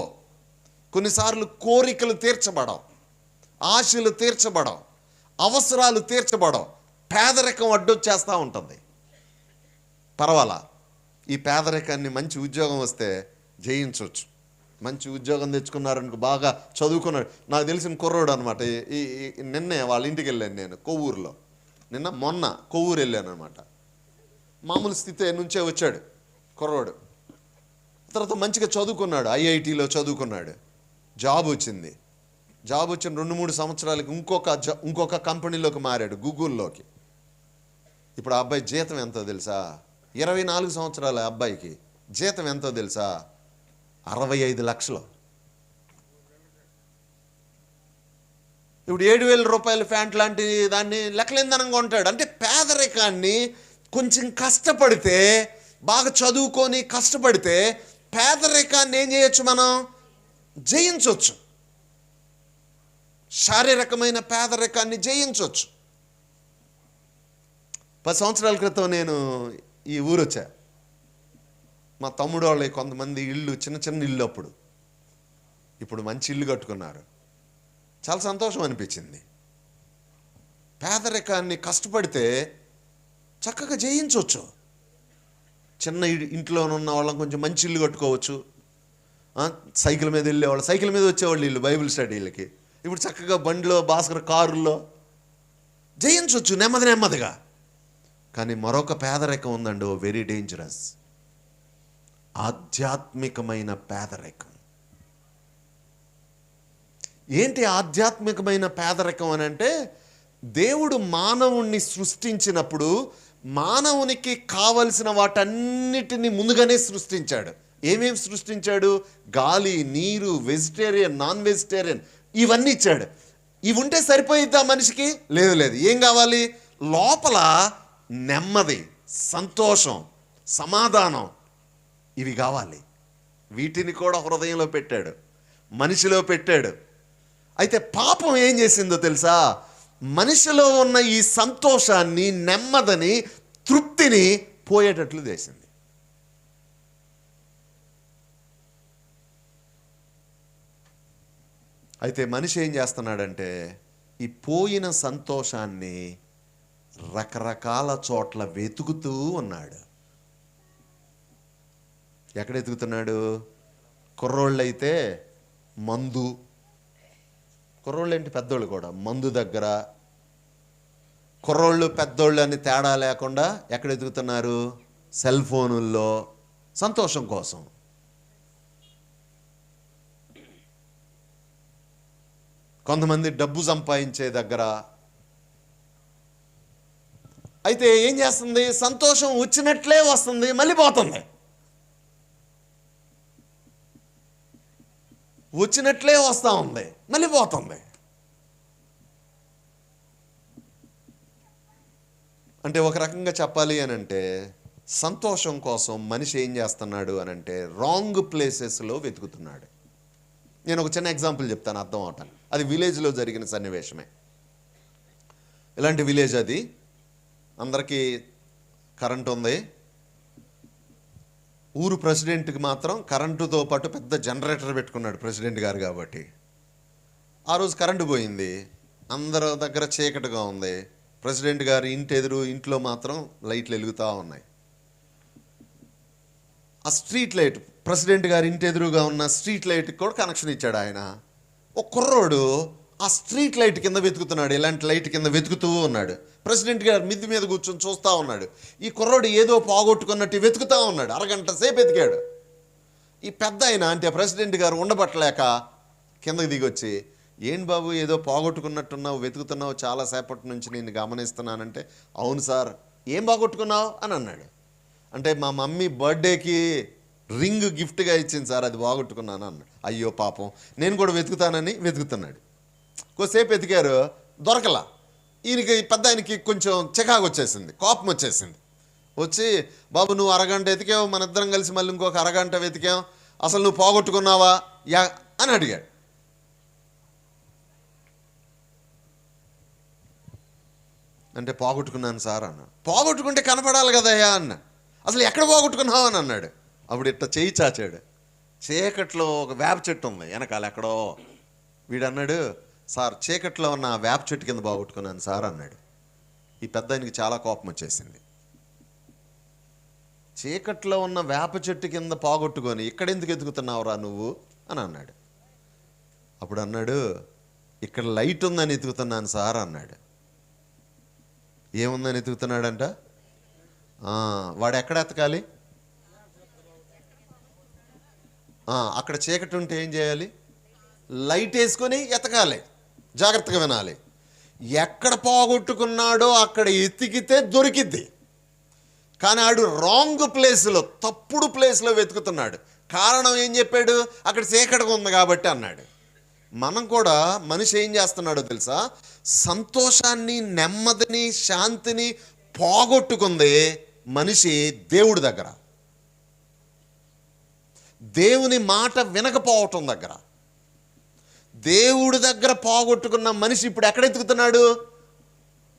కొన్నిసార్లు కోరికలు తీర్చబడవు, ఆశలు తీర్చబడవు, అవసరాలు తీర్చబడవు, పేదరికం అడ్డొచ్చేస్తూ ఉంటుంది. పర్వాలా, ఈ పేదరికాన్ని మంచి ఉద్యోగం వస్తే జయించవచ్చు. మంచి ఉద్యోగం తెచ్చుకున్నారనుకో, బాగా చదువుకున్నాడు. నాకు తెలిసిన కుర్రోడు అనమాట. నిన్నే వాళ్ళ ఇంటికి వెళ్ళాను నేను, కొవ్వూరులో. మొన్న కొవ్వూరు వెళ్ళాను అనమాట. మామూలు స్థితి నుంచే వచ్చాడు కుర్రోడు. తర్వాత మంచిగా చదువుకున్నాడు, ఐఐటీలో చదువుకున్నాడు. జాబ్ వచ్చింది. జాబ్ వచ్చిన 2-3 సంవత్సరాలకి ఇంకొక కంపెనీలోకి మారాడు, గూగుల్లోకి. ఇప్పుడు ఆ అబ్బాయి జీతం ఎంతో తెలుసా? 24 సంవత్సరాల అబ్బాయికి జీతం ఎంతో తెలుసా? 65 లక్షలు. ఇప్పుడు 7,000 రూపాయల ప్యాంట్ లాంటి దాన్ని లెక్కలేందనంగా ఉంటాడు. అంటే పేదరికాన్ని కొంచెం కష్టపడితే, బాగా చదువుకొని కష్టపడితే పేదరికాన్ని ఏం చేయొచ్చు? మనం జయించవచ్చు. శారీరకమైన పేదరికాన్ని జయించవచ్చు. 10 సంవత్సరాల క్రితం నేను ఈ ఊరు వచ్చా. మా తమ్ముడు వాళ్ళ కొంతమంది ఇల్లు, చిన్న ఇల్లు అప్పుడు, ఇప్పుడు మంచి ఇల్లు కట్టుకున్నారు. చాలా సంతోషం అనిపించింది. పేదరికాన్ని కష్టపడితే చక్కగా జయించవచ్చు. చిన్న ఇంట్లో ఉన్న వాళ్ళని కొంచెం మంచి ఇల్లు కట్టుకోవచ్చు. సైకిల్ మీద వెళ్ళేవాళ్ళు, సైకిల్ మీద వచ్చేవాళ్ళు వీళ్ళు బైబిల్ స్టడీలకి. ఇప్పుడు చక్కగా బండిలో, భాస్కర్ కారుల్లో జయించవచ్చు నెమ్మదిగా. కానీ మరొక పేదరికం ఉందండి, ఓ వెరీ డేంజరస్, ఆధ్యాత్మికమైన పేదరికం. ఏంటి ఆధ్యాత్మికమైన పేదరికం అని అంటే, దేవుడు మానవుణ్ణి సృష్టించినప్పుడు మానవునికి కావలసిన వాటన్నిటిని ముందుగానే సృష్టించాడు. ఏమేమి సృష్టించాడు? గాలి, నీరు, వెజిటేరియన్, నాన్ వెజిటేరియన్, ఇవన్నీ ఇచ్చాడు. ఇవి ఉంటే సరిపోయిద్దా మనిషికి? లేదు. ఏం కావాలి? లోపల నెమ్మది, సంతోషం, సమాధానం, ఇవి కావాలి. వీటిని కూడా హృదయంలో పెట్టాడు, మనిషిలో పెట్టాడు. అయితే పాపం ఏం చేసిందో తెలుసా? మనిషిలో ఉన్న ఈ సంతోషాన్ని, నెమ్మదిని, తృప్తిని పోయేటట్లు చేసింది. అయితే మనిషి ఏం చేస్తున్నాడంటే, ఈ పోయిన సంతోషాన్ని రకరకాల చోట్ల వెతుకుతూ ఉన్నాడు. ఎక్కడ వెతుకుతున్నాడు? కుర్రోళ్ళైతే మందు, కుర్రోళ్ళు ఏంటి పెద్దోళ్ళు కూడా మందు దగ్గర, కుర్రోళ్ళు పెద్దోళ్ళు అని తేడా లేకుండా ఎక్కడ వెతుకుతున్నారు? సెల్ ఫోనుల్లో సంతోషం కోసం. కొంతమంది డబ్బు సంపాదించే దగ్గర. అయితే ఏం చేస్తుంది? సంతోషం వచ్చినట్లే వస్తుంది, మళ్ళీ పోతుంది. వచ్చినట్లే వస్తూ ఉంది, మళ్ళీ పోతుంది. అంటే ఒక రకంగా చెప్పాలి అని అంటే, సంతోషం కోసం మనిషి ఏం చేస్తున్నాడు అని అంటే రాంగ్ ప్లేసెస్లో వెతుకుతున్నాడు. నేను ఒక చిన్న ఎగ్జాంపుల్ చెప్తాను అర్థం అవటానికి. అది విలేజ్లో జరిగిన సన్నివేశమే. ఇలాంటి విలేజ్ అది. అందరికీ కరెంట్ ఉంది. ఊరు ప్రెసిడెంట్కి మాత్రం కరెంటుతో పాటు పెద్ద జనరేటర్ పెట్టుకున్నాడు ప్రెసిడెంట్ గారు కాబట్టి. ఆ రోజు కరెంటు పోయింది, అందరి దగ్గర చీకటిగా ఉంది. ప్రెసిడెంట్ గారి ఇంట్లో మాత్రం లైట్లు వెలుగుతూ ఉన్నాయి. ఆ స్ట్రీట్ లైట్, ప్రెసిడెంట్ గారి ఇంటి ఎదురుగా ఉన్న స్ట్రీట్ లైట్కి కూడా కనెక్షన్ ఇచ్చాడు ఆయన. ఒక కుర్రోడు ఆ స్ట్రీట్ లైట్ కింద వెతుకుతున్నాడు, ఇలాంటి లైట్ కింద వెతుకుతూ ఉన్నాడు. ప్రెసిడెంట్ గారు మిద్ది మీద కూర్చొని చూస్తూ ఉన్నాడు. ఈ కుర్రోడు ఏదో పోగొట్టుకున్నట్టు వెతుకుతూ ఉన్నాడు. అరగంట సేపు వెతికాడు. ఈ పెద్ద ఆయన అంటే ప్రెసిడెంట్ గారు ఉండబట్టలేక కిందకి దిగొచ్చి, ఏంటి బాబు ఏదో పోగొట్టుకున్నట్టున్నావు, వెతుకుతున్నావు, చాలాసేపటి నుంచి నేను గమనిస్తున్నానంటే, అవును సార్, ఏం పోగొట్టుకున్నావు అని అన్నాడు. అంటే మా మమ్మీ బర్త్డేకి రింగ్ గిఫ్ట్గా ఇచ్చింది సార్, అది పోగొట్టుకున్నాను అన్నాడు. అయ్యో పాపం, నేను కూడా వెతుకుతానని వెతుకుతున్నాడు. కొద్దిసేపు వెతికారు, దొరకలా. ఈయనకి పెద్ద ఆయనకి కొంచెం చికాకు వచ్చేసింది, కోపం వచ్చేసింది. వచ్చి, బాబు నువ్వు అరగంట వెతికావు, మన ఇద్దరం కలిసి మళ్ళీ ఇంకొక అరగంట వెతికాం, అసలు నువ్వు పోగొట్టుకున్నావా అని అడిగాడు. అంటే పోగొట్టుకున్నాను సార్ అన్న. పోగొట్టుకుంటే కనపడాలి కదయ్యా అన్న. అసలు ఎక్కడ పోగొట్టుకున్నావు అని అన్నాడు. అప్పుడు ఇట్లా చేయి చాచాడు. చీకట్లో ఒక వేప చెట్టు ఉంది వెనకాల ఎక్కడో. వీడు అన్నాడు, సార్ చీకట్లో ఉన్న ఆ వేప చెట్టు కింద పోగొట్టుకున్నాను సార్ అన్నాడు. ఈ పెద్ద ఆయనకి చాలా కోపం వచ్చేసింది. చీకట్లో ఉన్న వేప చెట్టు కింద పోగొట్టుకొని ఇక్కడెందుకు ఎతుకుతున్నావురా నువ్వు అని అన్నాడు. అప్పుడు అన్నాడు, ఇక్కడ లైట్ ఉందని ఎతుకుతున్నాను సార్ అన్నాడు. ఏముందని ఎతుకుతున్నాడంట? వాడు ఎక్కడ ఎతకాలి? అక్కడ చీకటి ఉంటే ఏం చేయాలి? లైట్ వేసుకొని ఎతకాలి. జాగ్రత్తగా వినాలి. ఎక్కడ పోగొట్టుకున్నాడో అక్కడ ఎతికితే దొరికిద్ది. కానీ ఆడు రాంగ్ ప్లేస్లో, తప్పుడు ప్లేస్లో వెతుకుతున్నాడు. కారణం ఏం చెప్పాడు? అక్కడ చీకటిగా ఉంది కాబట్టి అన్నాడు. మనం కూడా మనిషి ఏం చేస్తున్నాడో తెలుసా? సంతోషాన్ని, నెమ్మదిని, శాంతిని పోగొట్టుకుంది మనిషి దేవుడి దగ్గర, దేవుని మాట వినకపోవటం దగ్గర. దేవుడి దగ్గర పోగొట్టుకున్న మనిషి ఇప్పుడు ఎక్కడ ఎతుకుతున్నాడు?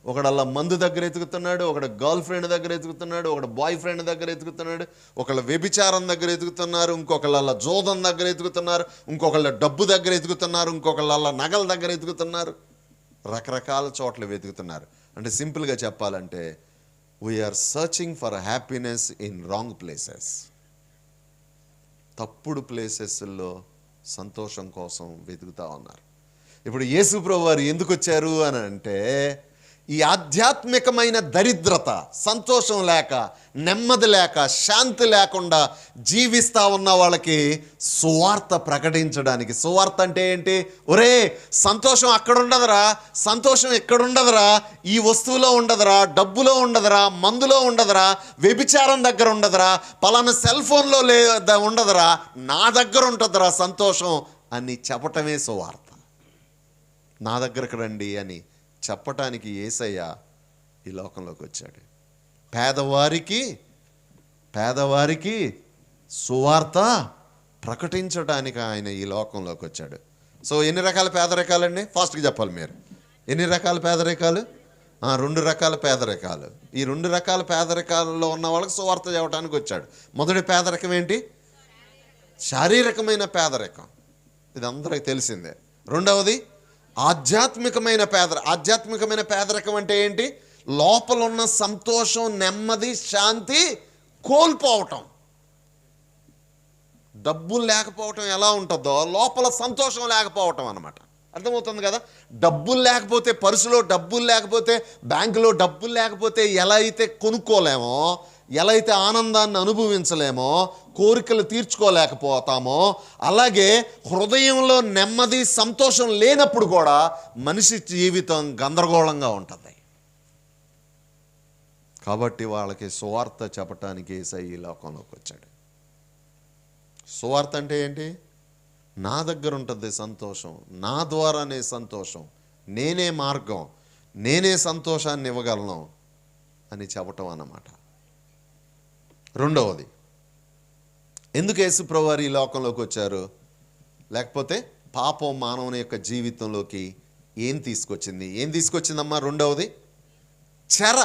ఒకడల్లా మందు దగ్గర ఎతుకుతున్నాడు, ఒకడు గర్ల్ ఫ్రెండ్ దగ్గర ఎతుకుతున్నాడు, ఒకడు బాయ్ ఫ్రెండ్ దగ్గర ఎతుకుతున్నాడు, ఒకళ్ళ వ్యభిచారం దగ్గర ఎతుకుతున్నారు, ఇంకొకళ్ళ జోదం దగ్గర ఎతుకుతున్నారు, ఇంకొకళ్ళ డబ్బు దగ్గర ఎతుకుతున్నారు, ఇంకొకళ్ళ నగల దగ్గర ఎతుకుతున్నారు. రకరకాల చోట్ల వెతుకుతున్నారు. అంటే సింపుల్గా చెప్పాలంటే we are searching for happiness in wrong places. తప్పుడు ప్లేసెస్లో సంతోషం కోసం వెతుకుతూ ఉన్నారు. ఇప్పుడు యేసు ప్రభువు వారు ఎందుకు వచ్చారు అని అంటే, ఈ ఆధ్యాత్మికమైన దరిద్రత, సంతోషం లేక, నెమ్మది లేక, శాంతి లేకుండా జీవిస్తూ ఉన్న వాళ్ళకి సువార్త ప్రకటించడానికి. సువార్త అంటే ఏంటి? ఒరే, సంతోషం అక్కడ ఉండదురా, సంతోషం ఇక్కడ ఉండదురా, ఈ వస్తువులో ఉండదురా, డబ్బులో ఉండదురా, మందులో ఉండదురా, వ్యభిచారం దగ్గర ఉండదురా, పలానా సెల్ ఫోన్లో ఉండదురా, నా దగ్గర ఉంటుందిరా సంతోషం అని చెప్పటమే సువార్త. నా దగ్గరకు రండి అని చెప్పటానికి యేసయ్య ఈ లోకంలోకి వచ్చాడు. పేదవారికి సువార్త ప్రకటించడానికి ఆయన ఈ లోకంలోకి వచ్చాడు. సో ఎన్ని రకాల పేదరికాలండి? ఫాస్ట్గా చెప్పాలి మీరు. ఎన్ని రకాల పేదరికాలు? 2 రకాల పేదరికాలు. ఈ 2 రకాల పేదరికాలలో ఉన్న వాళ్ళకి సువార్త చెప్పడానికి వచ్చాడు. మొదటి పేదరికం ఏంటి? శారీరకమైన పేదరికం, ఇది అందరికీ తెలిసిందే. రెండవది ఆధ్యాత్మికమైన పేదరికం అంటే ఏంటి? లోపల ఉన్న సంతోషం, నెమ్మది, శాంతి కోల్పోవటం. డబ్బులు లేకపోవటం ఎలా ఉంటుందో లోపల సంతోషం లేకపోవటం అన్నమాట. అర్థమవుతుంది కదా? డబ్బులు లేకపోతే, పర్సులో డబ్బులు లేకపోతే, బ్యాంకులో డబ్బులు లేకపోతే ఎలా అయితే కొనుక్కోలేమో, ఎలా అయితే ఆనందాన్ని అనుభవించలేమో, కోరికలు తీర్చుకోలేకపోతామో, అలాగే హృదయంలో నెమ్మది, సంతోషం లేనప్పుడు కూడా మనిషి జీవితం గందరగోళంగా ఉంటుంది. కాబట్టి వాళ్ళకి సువార్త చెప్పటానికి యేసయ్య ఈ లోకంలోకి వచ్చాడు. సువార్త అంటే ఏంటి? నా దగ్గర ఉంటుంది సంతోషం, నా ద్వారానే సంతోషం, నేనే మార్గం, నేనే సంతోషాన్ని ఇవ్వగలను అని చెప్పటం అన్నమాట. రెండవది, ఎందుకు యేసు ప్రభువారు ఈ లోకంలోకి వచ్చారు? లేకపోతే పాపం మానవుని యొక్క జీవితంలోకి ఏం తీసుకొచ్చిందమ్మా? రెండవది చెర.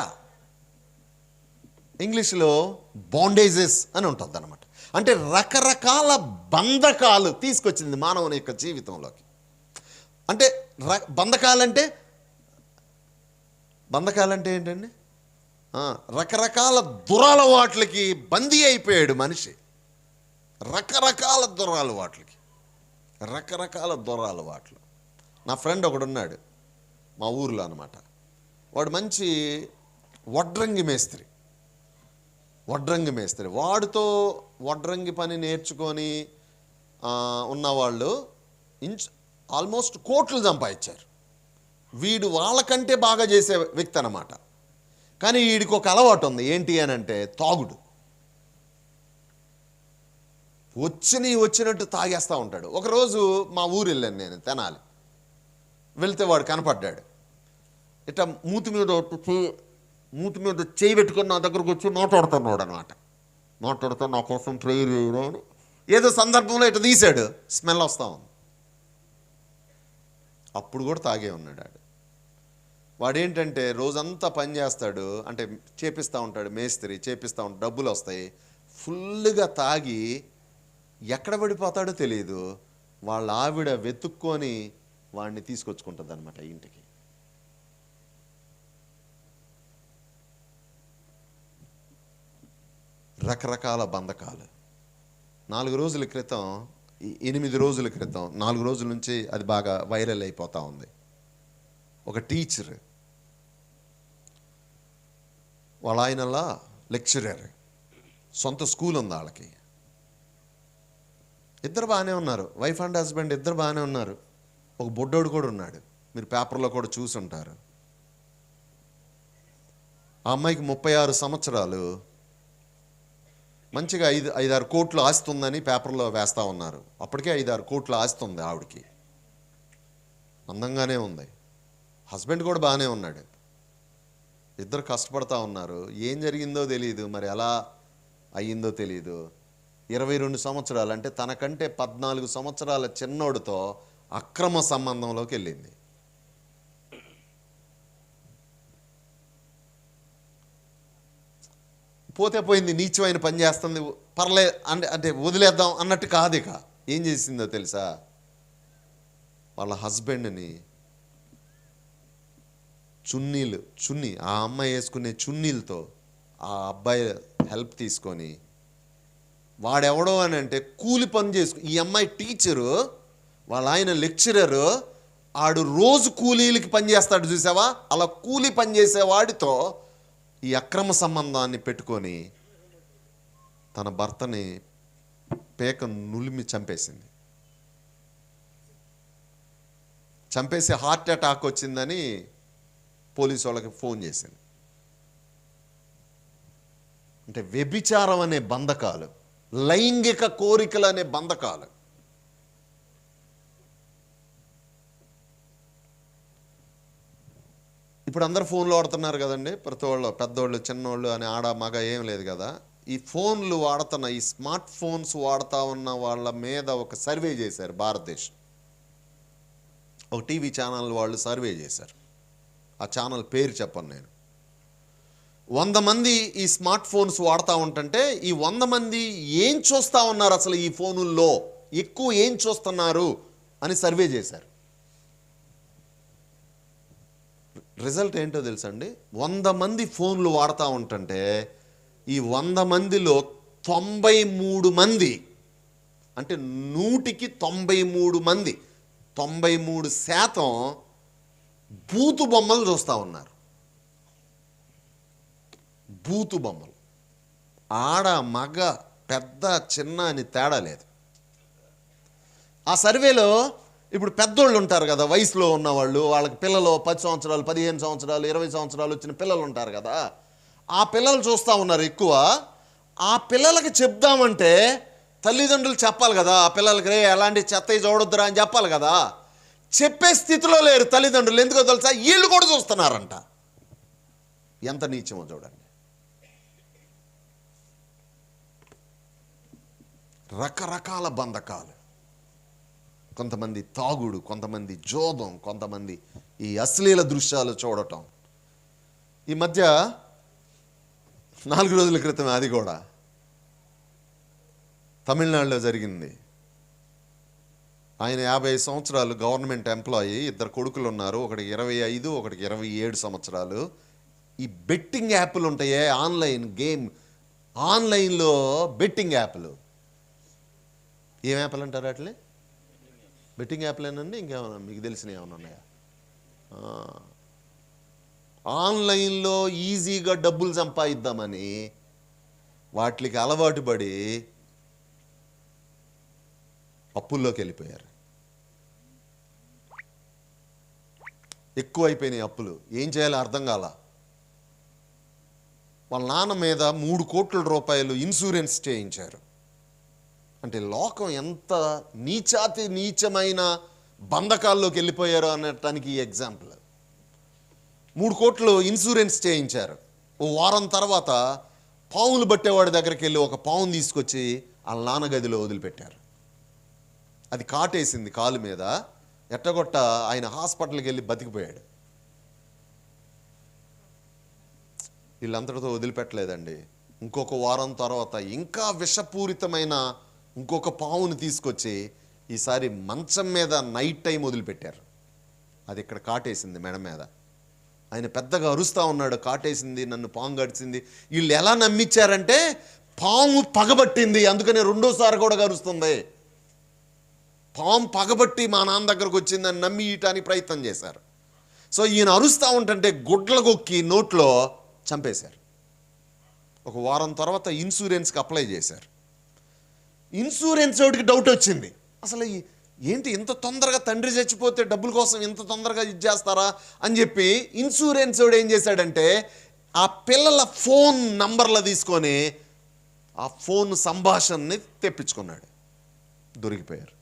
ఇంగ్లీష్లో బాండేజెస్ అని ఉంటుంది అన్నమాట. అంటే రకరకాల బంధకాలు తీసుకొచ్చింది మానవుని యొక్క జీవితంలోకి. అంటే బంధకాలంటే ఏంటండి? రకరకాల దురలవాట్లకి బందీ అయిపోయాడు మనిషి. రకరకాల దురలవాట్లు. నా ఫ్రెండ్ ఒకడున్నాడు మా ఊర్లో అన్నమాట. వాడు మంచి వడ్రంగి మేస్త్రి. వాడితో వడ్రంగి పని నేర్చుకొని ఉన్నవాళ్ళు ఆల్మోస్ట్ కోట్లు సంపాదించారు. వీడు వాళ్ళకంటే బాగా చేసే వ్యక్తి అన్నమాట. కానీ వీడికి ఒక అలవాటు ఉంది. ఏంటి అని అంటే తాగుడు. వచ్చినట్టు తాగేస్తూ ఉంటాడు. ఒకరోజు మా ఊరు వెళ్ళాను నేను, తెనాలి. వెళ్తే వాడు కనపడ్డాడు. ఇట్లా మూతి మీద చేయి పెట్టుకొని నా దగ్గరకు వచ్చి మాట్లాడుతున్నాడు అనమాట. మాట్లాడుతూ నా కోసం ప్రేయర్ చేయను అని ఏదో సందర్భంలో ఇట్లా తీశాడు. స్మెల్ వస్తూ ఉంది. అప్పుడు కూడా తాగే ఉన్నాడు. వాడేంటంటే రోజంతా పని చేస్తాడు, అంటే చేపిస్తూ ఉంటాడు, మేస్త్రి చేపిస్తూ ఉంటాడు, డబ్బులు వస్తాయి. ఫుల్గా తాగి ఎక్కడ పడిపోతాడో తెలియదు. వాళ్ళ ఆవిడ వెతుక్కొని వాడిని తీసుకొచ్చుకుంటుంది అనమాట ఇంటికి. రకరకాల బంధకాలు. 4 రోజుల క్రితం, 8 రోజుల క్రితం, 4 రోజుల నుంచి అది బాగా వైరల్ అయిపోతూ ఉంది. ఒక టీచర్, వాళ్ళ ఆయనలా లెక్చరర్, సొంత స్కూల్ ఉంది వాళ్ళకి. ఇద్దరు బాగానే ఉన్నారు, వైఫ్ అండ్ హస్బెండ్ ఇద్దరు బాగానే ఉన్నారు. ఒక బొడ్డోడు కూడా ఉన్నాడు, మీరు పేపర్లో కూడా చూసి ఉంటారు. ఆ అమ్మాయికి 36 సంవత్సరాలు. మంచిగా 5-6 కోట్లు ఆస్తి ఉందని పేపర్లో వేస్తూ ఉన్నారు. అప్పటికే 5-6 కోట్ల ఆస్తి ఉంది ఆవిడకి. అందంగానే ఉంది. హస్బెండ్ కూడా బాగానే ఉన్నాడు. ఇద్దరు కష్టపడతా ఉన్నారు. ఏం జరిగిందో తెలియదు, మరి ఎలా అయ్యిందో తెలియదు. 22 సంవత్సరాలు, అంటే తనకంటే 14 సంవత్సరాల చిన్నోడితో అక్రమ సంబంధంలోకి వెళ్ళింది. పోతే పోయింది, నీచమైన పని చేస్తుంది, పర్లే అంటే వదిలేద్దాం అన్నట్టు కాదు. ఇక ఏం చేసిందో తెలుసా? వాళ్ళ హస్బెండ్ని చున్నీ ఆ అమ్మాయి వేసుకునే చున్నీలతో ఆ అబ్బాయి హెల్ప్ తీసుకొని, వాడెవడో అని అంటే కూలి పని చేసుకు, ఈ అమ్మాయి టీచరు, వాళ్ళ ఆయన లెక్చరరు, ఆడు రోజు కూలీలకి పని చేస్తాడు చూసావా, అలా కూలి పని చేసేవాడితో ఈ అక్రమ సంబంధాన్ని పెట్టుకొని తన భర్తని పేక నులిమి చంపేసింది. చంపేసి హార్ట్ అటాక్ వచ్చిందని పోలీసు వాళ్ళకి ఫోన్ చేసింది. అంటే వ్యభిచారం అనే బంధకాలు, లైంగిక కోరికలు అనే బంధకాలు. ఇప్పుడు అందరు ఫోన్లు వాడుతున్నారు కదండి, ప్రతి వాళ్ళు, పెద్దోళ్ళు చిన్నోళ్ళు అని ఆడ మగ ఏం లేదు కదా. ఈ ఫోన్లు వాడుతున్న, ఈ స్మార్ట్ ఫోన్స్ వాడుతూ ఉన్న వాళ్ళ మీద ఒక సర్వే చేశారు భారతదేశం. ఒక టీవీ ఛానల్ వాళ్ళు సర్వే చేశారు. ఆ ఛానల్ పేరు చెప్పను నేను. 100 మంది ఈ స్మార్ట్ ఫోన్స్ వాడుతూ ఉంటుంటే ఈ 100 మంది ఏం చూస్తూ ఉన్నారు, అసలు ఈ ఫోనుల్లో ఎక్కువ ఏం చూస్తున్నారు అని సర్వే చేశారు. రిజల్ట్ ఏంటో తెలుసండి, 100 మంది ఫోన్లు వాడుతూ ఉంటుంటే ఈ 100 మందిలో 93 మంది, అంటే 100కి 93 మంది, 93% బూతు బొమ్మలు చూస్తూ ఉన్నారు. బూతు బొమ్మలు. ఆడ మగ పెద్ద చిన్న అని తేడా లేదు. ఆ సర్వేలో ఇప్పుడు పెద్దోళ్ళు ఉంటారు కదా, వయసులో ఉన్నవాళ్ళు, వాళ్ళకి పిల్లలు 10 సంవత్సరాలు 15 సంవత్సరాలు 20 సంవత్సరాలు వచ్చిన పిల్లలు ఉంటారు కదా, ఆ పిల్లలు చూస్తూ ఉన్నారు ఎక్కువ. ఆ పిల్లలకి చెప్దామంటే తల్లిదండ్రులు చెప్పాలి కదా, ఆ పిల్లలకి రే అలాంటి చెత్త చూడొద్దురా అని చెప్పాలి కదా. చెప్పే స్థితిలో లేరు తల్లిదండ్రులు. ఎందుకో తెలుసా, వీళ్ళు కూడా చూస్తున్నారంట. ఎంత నీచమో చూడండి. రకరకాల బంధకాలు. కొంతమంది తాగుడు, కొంతమంది జోదం, కొంతమంది ఈ అశ్లీల దృశ్యాలు చూడటం. ఈ మధ్య 4 రోజుల క్రితం అది కూడా తమిళనాడులో జరిగింది. ఆయన 50 సంవత్సరాలు గవర్నమెంట్ ఎంప్లాయీ, 2 కొడుకులు ఉన్నారు, ఒకటికి 25 ఒకటికి 27 సంవత్సరాలు. ఈ బెట్టింగ్ యాప్లు ఉంటాయే, ఆన్లైన్ గేమ్, ఆన్లైన్లో బెట్టింగ్ యాప్లు. ఏం యాప్లు అంటారు అట్లే? బెట్టింగ్ యాప్లేనండి, ఇంకేమన్నా మీకు తెలిసిన ఏమైనా ఉన్నాయా? ఆన్లైన్లో ఈజీగా డబ్బులు సంపాదిద్దామని వాటికి అలవాటు పడి అప్పుల్లోకి వెళ్ళిపోయారు. ఎక్కువైపోయినాయి అప్పులు. ఏం చేయాలో అర్థం కాల. వాళ్ళ నాన్న మీద 3 కోట్ల రూపాయలు ఇన్సూరెన్స్ చేయించారు. అంటే లోకం ఎంత నీచాతి నీచమైన బంధకాల్లోకి వెళ్ళిపోయారో అనటానికి ఈ ఎగ్జాంపుల్. 3 కోట్లు ఇన్సూరెన్స్ చేయించారు. ఓ వారం తర్వాత పావులు పట్టేవాడి దగ్గరికి వెళ్ళి ఒక పావును తీసుకొచ్చి వాళ్ళ నాన్న గదిలో వదిలిపెట్టారు. అది కాటేసింది కాలు మీద. ఎట్టగొట్ట ఆయన హాస్పిటల్కి వెళ్ళి బతికిపోయాడు. వీళ్ళంతటితో వదిలిపెట్టలేదండి. ఇంకొక వారం తర్వాత ఇంకా విషపూరితమైన ఇంకొక పావును తీసుకొచ్చి ఈసారి మంచం మీద నైట్ టైం వదిలిపెట్టారు. అది ఇక్కడ కాటేసింది మెడ మీద. ఆయన పెద్దగా అరుస్తూ ఉన్నాడు, కాటేసింది, నన్ను పాము గడిచింది. వీళ్ళు ఎలా నమ్మించారంటే పాము పగబట్టింది, అందుకని 2వ సారి కూడా కరుస్తుంది. పాము పగబట్టి మా నాన్న దగ్గరకు వచ్చిందని నమ్మి ఇయటానికి ప్రయత్నం చేశారు. సో ఈయన అరుస్తూ ఉంటుంటే గుడ్ల గొక్కి నోట్లో చంపేశారు. ఒక వారం తర్వాత ఇన్సూరెన్స్కి అప్లై చేశారు. ఇన్సూరెన్స్ వాడికి డౌట్ వచ్చింది, అసలు ఏంటి ఇంత తొందరగా తండ్రి చచ్చిపోతే డబ్బుల కోసం ఇంత తొందరగా ఇది చేస్తారా అని చెప్పి ఇన్సూరెన్స్ వాడు ఏం చేశాడంటే ఆ పిల్లల ఫోన్ నంబర్లు తీసుకొని ఆ ఫోన్ సంభాషణని తెప్పించుకున్నాడు. దొరికిపోయారు.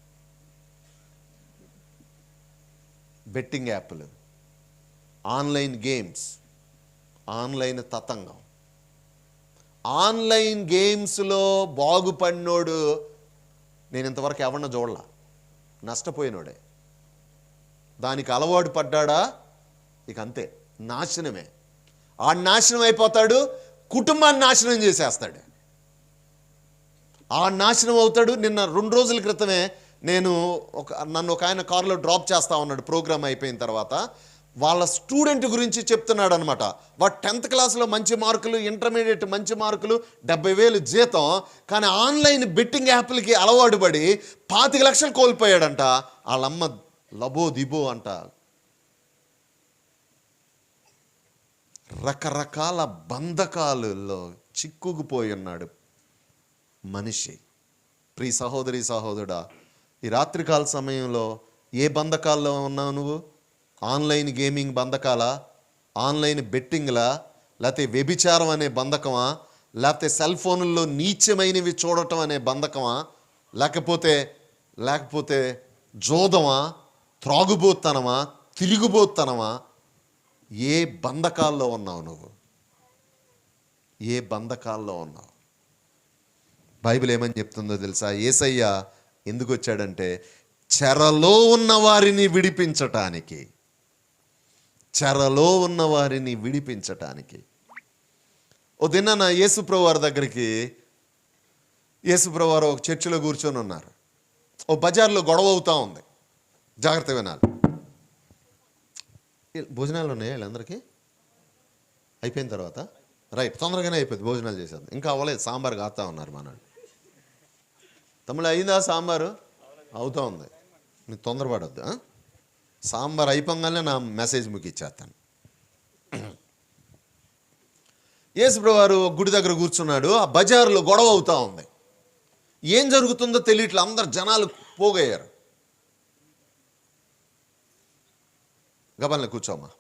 బెట్టింగ్ యాప్లు, ఆన్లైన్ గేమ్స్, ఆన్లైన్ తతంగం. ఆన్లైన్ గేమ్స్లో బాగుపడినోడు నేను ఇంతవరకు ఎవరిన చూడలా. నష్టపోయినోడే. దానికి అలవాటు పడ్డాడా ఇక అంతే, నాశనమే. ఆ నాశనం అయిపోతాడు, కుటుంబాన్ని నాశనం చేసేస్తాడు. ఆ నాశనం అవుతాడు. నిన్న 2 రోజుల క్రితమే నన్ను ఒక ఆయన కారులో డ్రాప్ చేస్తా ఉన్నాడు ప్రోగ్రామ్ అయిపోయిన తర్వాత. వాళ్ళ స్టూడెంట్ గురించి చెప్తున్నాడు అనమాట. వాడు 10th క్లాస్లో మంచి మార్కులు, ఇంటర్మీడియట్ మంచి మార్కులు, 70,000 జీతం. కానీ ఆన్లైన్ బెట్టింగ్ యాప్లకి అలవాటు పడి 25 లక్షలు కోల్పోయాడంట. వాళ్ళమ్మ లబో దిబో అంట. రకరకాల బంధకాలలో చిక్కుకుపోయి ఉన్నాడు మనిషి. ప్రియ సహోదరి సహోదరుడా, ఈ రాత్రికాల సమయంలో ఏ బంధకాల్లో ఉన్నావు నువ్వు? ఆన్లైన్ గేమింగ్ బంధకాలా, ఆన్లైన్ బెట్టింగ్లా, లేకపోతే వ్యభిచారం అనే బంధకమా, లేకపోతే సెల్ ఫోన్లలో నీచమైనవి చూడటం అనే బంధకమా, లేకపోతే జోదమా, త్రాగుబోత్తనమా, తిరుగుబోత్తనమా? ఏ బంధకాల్లో ఉన్నావు నువ్వు? ఏ బంధకాల్లో ఉన్నావు? బైబిల్ ఏమని చెప్తుందో తెలుసా? యేసయ్య ఎందుకు వచ్చాడంటే చెరలో ఉన్న వారిని విడిపించటానికి. చెరలో ఉన్న వారిని విడిపించటానికి. ఓ దినాన యేసుప్రభు వారి దగ్గరికి యేసుప్రభు వారు ఒక చర్చిలో కూర్చొని ఉన్నారు. ఓ బజార్లో గొడవ అవుతూ ఉంది. జాగ్రత్త వినాలి. భోజనాలు ఉన్నాయా వీళ్ళందరికీ? అయిపోయిన తర్వాత రైట్, తొందరగానే అయిపోయింది, భోజనాలు చేసేది. ఇంకా అవ్వలేదు, సాంబార్ కాస్తా ఉన్నారు మనల్ని. తమ్ముడు అయిందా సాంబారు? అవుతా ఉంది, నీకు తొందరపడద్దు. సాంబార్ అయిపోగానే నా మెసేజ్ మీకు ఇచ్చేస్తాను. యేసుప్రభు వారు గుడి దగ్గర కూర్చున్నాడు. ఆ బజారులో గొడవ అవుతూ ఉంది. ఏం జరుగుతుందో తెలియట్లే, అందరు జనాలు పోగయ్యారు. గబాల్ని కూర్చోమ్మా.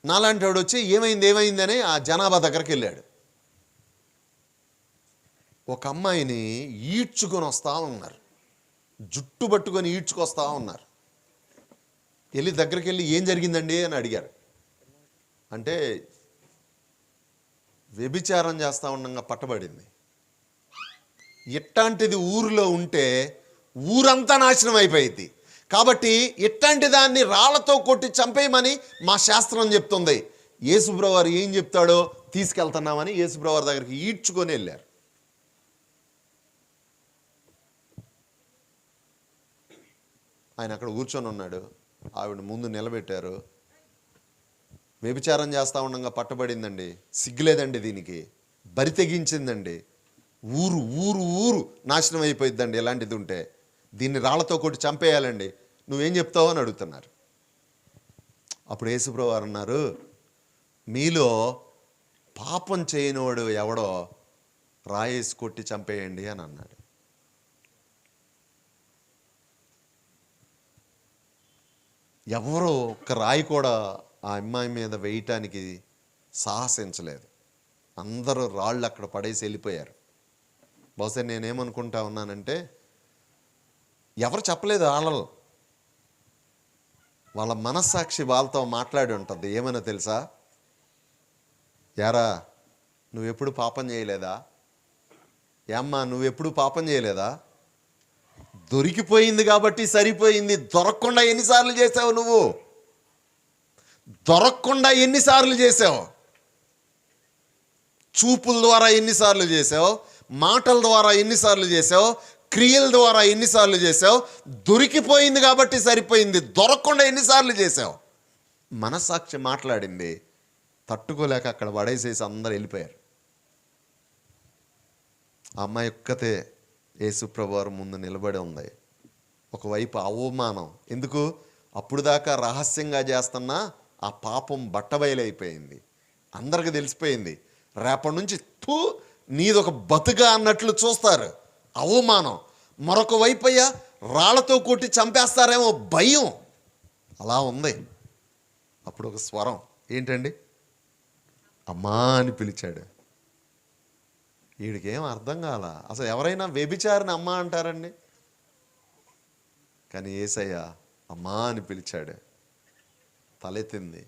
నాలాంటి వాడు వచ్చి ఏమైంది అని ఆ జనాభా దగ్గరికి వెళ్ళాడు. ఒక అమ్మాయిని ఈడ్చుకొని వస్తూ ఉన్నారు, జుట్టు పట్టుకొని ఈడ్చుకొస్తూ ఉన్నారు. దగ్గరికి వెళ్ళి ఏం జరిగిందండి అని అడిగారు. అంటే వ్యభిచారం చేస్తూ ఉండగా పట్టబడింది. ఇట్లాంటిది ఊరిలో ఉంటే ఊరంతా నాశనం అయిపోయింది. కాబట్టి ఇట్లాంటి దాన్ని రాళ్లతో కొట్టి చంపేయమని మా శాస్త్రం చెప్తుంది. యేసుప్రభు వారు ఏం చెప్తాడో తీసుకెళ్తున్నామని యేసుప్రభు వారి దగ్గరికి ఈడ్చుకొని వెళ్ళారు. ఆయన అక్కడ కూర్చొని ఉన్నాడు. ఆవిడ ముందు నిలబెట్టారు. వ్యభిచారం చేస్తూ ఉండగా పట్టబడిందండి. సిగ్గులేదండి దీనికి, బరి తెగించిందండి. ఊరు ఊరు ఊరు నాశనం అయిపోయిద్దండి ఇలాంటిది ఉంటే. దీన్ని రాళ్లతో కొట్టి చంపేయాలండి, నువ్వేం చెప్తావు అని అడుగుతున్నారు. అప్పుడు యేసుప్రభు వారు అన్నారు, మీలో పాపం చేయనివాడు ఎవడో రాయేసి కొట్టి చంపేయండి అని అన్నాడు. ఎవరో ఒక్క రాయి కూడా ఆ అమ్మాయి మీద వేయటానికి సాహసించలేదు. అందరూ రాళ్ళు అక్కడ పడేసి వెళ్ళిపోయారు. బహుశా నేనేమనుకుంటా ఉన్నానంటే, ఎవరు చెప్పలేదు వాళ్ళ మనస్సాక్షి వాళ్ళతో మాట్లాడి ఉంటుంది. ఏమైనా తెలుసా? యారా నువ్వెప్పుడు పాపం చేయలేదా? ఏమ్మా నువ్వెప్పుడు పాపం చేయలేదా? దొరికిపోయింది కాబట్టి సరిపోయింది. దొరకకుండా ఎన్నిసార్లు చేసావు నువ్వు? దొరకకుండా ఎన్నిసార్లు చేసావు? చూపుల ద్వారా ఎన్నిసార్లు చేసావు? మాటల ద్వారా ఎన్నిసార్లు చేసావు? క్రియల ద్వారా ఎన్నిసార్లు చేసావు? దొరికిపోయింది కాబట్టి సరిపోయింది. దొరకకుండా ఎన్నిసార్లు చేసావు? మనస్సాక్షి మాట్లాడింది. తట్టుకోలేక అక్కడ పడేసేసి అందరు వెళ్ళిపోయారు. ఆ అమ్మాయి ఒక్కతే యేసుప్రభు వారి ముందు నిలబడి ఉంది. ఒకవైపు అవమానం. ఎందుకు? అప్పుడు దాకా రహస్యంగా చేస్తున్నా ఆ పాపం బట్టబయలైపోయింది, అందరికి తెలిసిపోయింది. రేపటి నుంచి నీదొక బతుగా అన్నట్లు చూస్తారు. అవమానం. మరొక వైపు అయ్యా రాళ్లతో కొట్టి చంపేస్తారేమో భయం. అలా ఉంది. అప్పుడు ఒక స్వరం, ఏంటండి? అమ్మా అని పిలిచాడు. వీడికేం అర్థం కాల. అసలు ఎవరైనా వ్యభిచారిని అమ్మ అంటారండి? కానీ యేసయ్య అమ్మా అని పిలిచాడు. తలెత్తింది.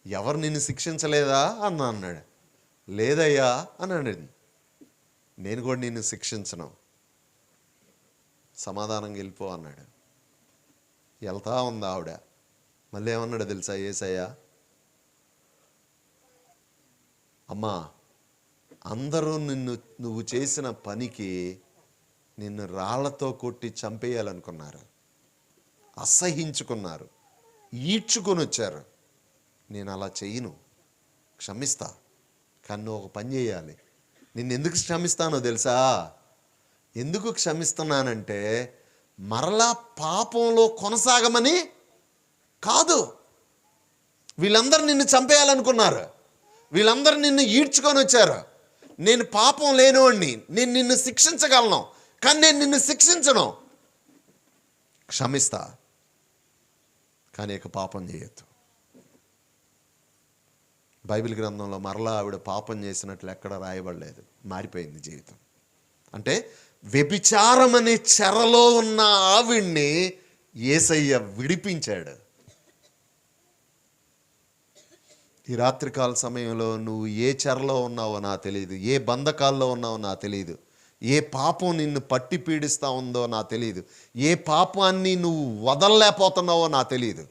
ఎవరు నిన్ను శిక్షించలేదా అని అన్నాడు. లేదయ్యా అని అన్నాడు. నేను కూడా నిన్ను శిక్షించను, సమాధానంగా వెళ్ళిపో అన్నాడు. వెళ్తా ఉంది ఆవిడ. మళ్ళీ ఏమన్నాడు తెలుసా యేసయ్య? అమ్మా అందరూ నువ్వు చేసిన పనికి నిన్ను రాళ్లతో కొట్టి చంపేయాలనుకున్నారు, అసహించుకున్నారు, ఈడ్చుకొని వచ్చారు. నేను అలా చెయ్యను, క్షమిస్తా. కానీ నువ్వు ఒక పని చేయాలి. నిన్ను ఎందుకు క్షమిస్తానో తెలుసా? ఎందుకు క్షమిస్తున్నానంటే మరలా పాపంలో కొనసాగమని కాదు. వీళ్ళందరూ నిన్ను చంపేయాలనుకున్నారు, వీళ్ళందరూ నిన్ను ఈడ్చుకొని వచ్చారు. నేను పాపం లేనివాడిని, నేను నిన్ను శిక్షించగలను, కానీ నేను నిన్ను శిక్షించను. క్షమిస్తా, కానీ ఇక పాపం చేయొద్దు. బైబిల్ గ్రంథంలో మరలా ఆవిడ పాపం చేసినట్లు ఎక్కడ రాయబడలేదు. మారిపోయింది జీవితం. అంటే వ్యభిచారం అనే చెరలో ఉన్న ఆవిడ్ని యేసయ్య విడిపించాడు. ఈ రాత్రికాల సమయంలో నువ్వు ఏ చెరలో ఉన్నావో నాకు తెలియదు, ఏ బంధకాల్లో ఉన్నావో నాకు తెలియదు, ఏ పాపం నిన్ను పట్టి పీడిస్తూ ఉందో నాకు తెలియదు, ఏ పాపాన్ని నువ్వు వదలలేకపోతున్నావో నాకు తెలియదు.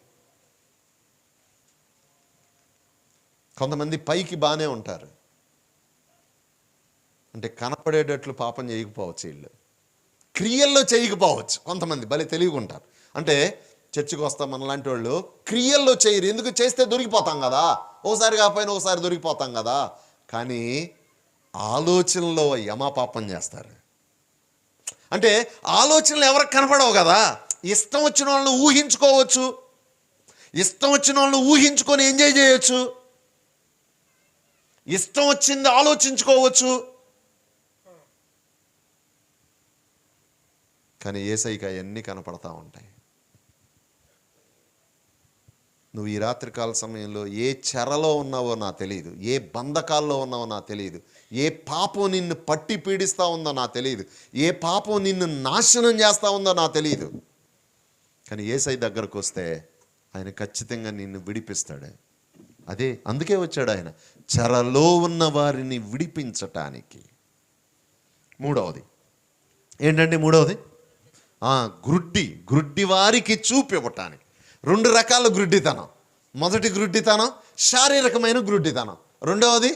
కొంతమంది పైకి బాగానే ఉంటారు, అంటే కనపడేటట్లు పాపం చేయకపోవచ్చు, వీళ్ళు క్రియల్లో చేయకపోవచ్చు. కొంతమంది భలే తెలియకుంటారు, అంటే చర్చికి వస్తాం మనలాంటి వాళ్ళు క్రియల్లో చేయరు. ఎందుకు? చేస్తే దొరికిపోతాం కదా, ఓసారి కాకపోయినా ఒకసారి దొరికిపోతాం కదా. కానీ ఆలోచనలో యమాపాపం చేస్తారు. అంటే ఆలోచనలు ఎవరికి కనపడవు కదా. ఇష్టం వచ్చిన వాళ్ళని ఊహించుకోవచ్చు, ఇష్టం వచ్చిన వాళ్ళని ఊహించుకొని ఎంజాయ్ చేయొచ్చు, ఇష్టం వచ్చింది ఆలోచించుకోవచ్చు. కానీ యేసయ్యకి అవన్నీ కనపడతా ఉంటాయి. నువ్వు ఈ రాత్రికాల సమయంలో ఏ చెరలో ఉన్నావో నాకు తెలియదు, ఏ బంధకాల్లో ఉన్నావో నాకు తెలియదు, ఏ పాపం నిన్ను పట్టి పీడిస్తూ ఉందో నాకు తెలియదు, ఏ పాపం నిన్ను నాశనం చేస్తూ ఉందో నాకు తెలియదు. కానీ యేసయ్య దగ్గరకు వస్తే ఆయన ఖచ్చితంగా నిన్ను విడిపిస్తాడు. అందుకే వచ్చాడు ఆయన, చెరలో ఉన్న వారిని విడిపించటానికి. మూడవది ఏంటంటే, గ్రుడ్డి వారికి చూపివ్వటానికి. 2 రకాల గ్రుడ్డితనం. మొదటి గ్రుడ్డితనం శారీరకమైన గ్రుడ్డితనం, రెండవది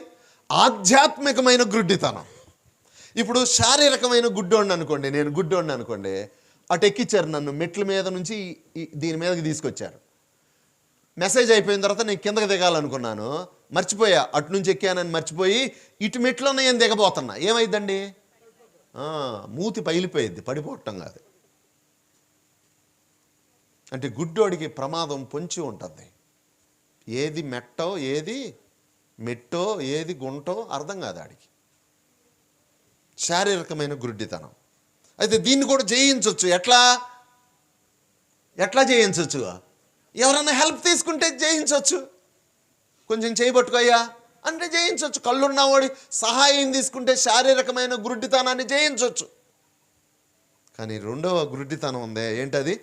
ఆధ్యాత్మికమైన గ్రుడ్డితనం. ఇప్పుడు శారీరకమైన గుడ్డోడిని అనుకోండి, నేను గుడ్డోడిని అనుకోండి, అటు ఎక్కిచ్చారు నన్ను, మెట్ల మీద నుంచి దీని మీదకి తీసుకొచ్చారు. మెసేజ్ అయిపోయిన తర్వాత నేను కిందకి దిగాలనుకున్నాను, మర్చిపోయా, అటు నుంచి ఎక్కానని మర్చిపోయి ఇటు మెట్లోనే నేను దిగబోతున్నా. ఏమైందండి? మూతి పగిలిపోయింది, పడిపోవటం కాదు. అంటే గుడ్డోడికి ప్రమాదం పొంచి ఉంటుంది. ఏది మెట్టో, ఏది మెట్టో, ఏది గుంటో అర్థం కాదు ఆడికి. శారీరకమైన గుడ్డితనం. అయితే దీన్ని కూడా జయించవచ్చు. ఎట్లా జయించవచ్చు? ఎవరన్నా హెల్ప్ తీసుకుంటే జయించవచ్చు. కొంచెం చేయబట్టుకోయ్యా అంటే జయించవచ్చు. కళ్ళున్నవాడి సహాయం తీసుకుంటే శారీరకమైన గుడ్డితనాన్ని జయించవచ్చు. కానీ రెండవ గుడ్డితనం ఉందే, ఏంటది?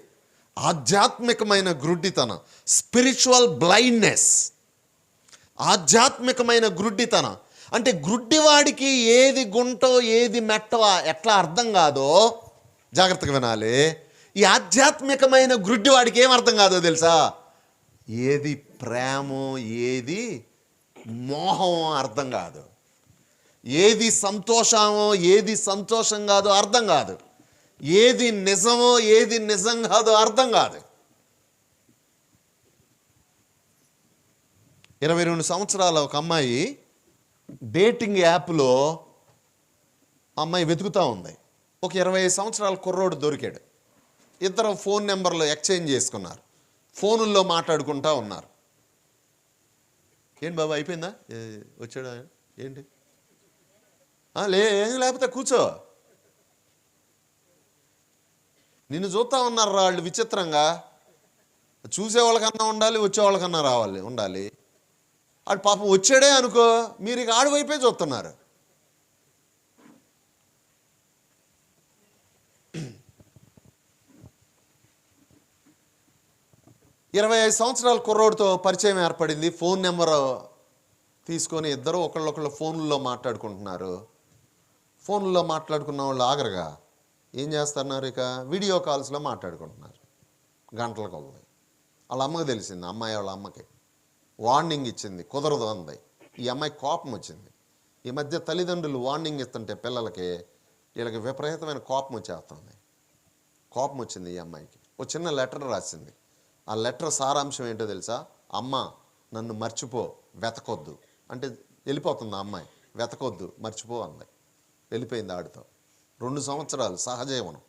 ఆధ్యాత్మికమైన గుడ్డితనం, స్పిరిచువల్ బ్లైండ్నెస్. ఆధ్యాత్మికమైన గుడ్డితనం అంటే గుడ్డివాడికి ఏది గుంటో ఏది మెట్టో ఎట్లా అర్థం కాదో జాగ్రత్తగా వినాలి. ఈ ఆధ్యాత్మికమైన గుడ్డివాడికి ఏం అర్థం కాదో తెలుసా? ఏది ప్రేమో ఏది మోహమో అర్థం కాదు, ఏది సంతోషమో ఏది సంతోషం కాదో అర్థం కాదు, ఏది నిజమో ఏది నిజం కాదో అర్థం కాదు. 22 సంవత్సరాల ఒక అమ్మాయి డేటింగ్ యాప్లో అమ్మాయి వెతుకుతూ ఉంది. ఒక 25 సంవత్సరాల కుర్రోడు దొరికాడు. ఇద్దరు ఫోన్ నెంబర్లు ఎక్స్చేంజ్ చేసుకున్నారు, ఫోనుల్లో మాట్లాడుకుంటూ ఉన్నారు. ఏంటి బాబు అయిపోయిందా? వచ్చాడా? ఏంటి? ఏం లేకపోతే కూర్చో. నిన్ను చూస్తూ ఉన్నారు వాళ్ళు విచిత్రంగా. చూసేవాళ్ళకన్నా ఉండాలి, వచ్చేవాళ్ళకన్నా ఉండాలి. ఆడు పాపం వచ్చాడే అనుకో, మీరు ఇక ఆడి వైపే చూస్తున్నారు. ఇరవై 25 సంవత్సరాల కుర్రోడితో పరిచయం ఏర్పడింది. ఫోన్ నెంబర్ తీసుకొని ఇద్దరు ఒకళ్ళొకళ్ళు ఫోన్లో మాట్లాడుకుంటున్నారు. ఫోన్లో మాట్లాడుకున్న వాళ్ళు ఆగరగా ఏం చేస్తున్నారు? ఇక వీడియో కాల్స్లో మాట్లాడుకుంటున్నారు గంటల కొలది. వాళ్ళ అమ్మకి తెలిసింది, అమ్మాయి వాళ్ళ అమ్మకి వార్నింగ్ ఇచ్చింది, కుదరదు అంది. ఈ అమ్మాయి కోపం వచ్చింది. ఈ మధ్య తల్లిదండ్రులు వార్నింగ్ ఇస్తుంటే పిల్లలకి వీళ్ళకి విపరీతమైన కోపం వచ్చేస్తుంది. కోపం వచ్చింది ఈ అమ్మాయికి. ఒక చిన్న లెటర్ రాసింది. ఆ లెటర్ సారాంశం ఏంటో తెలుసా? అమ్మ నన్ను మర్చిపో, వెతకొద్దు అంటే వెళ్ళిపోతుంది ఆ అమ్మాయి. వెతకొద్దు, మర్చిపో అంది. వెళ్ళిపోయింది ఆడితో. 2 సంవత్సరాలు సహజీవనం.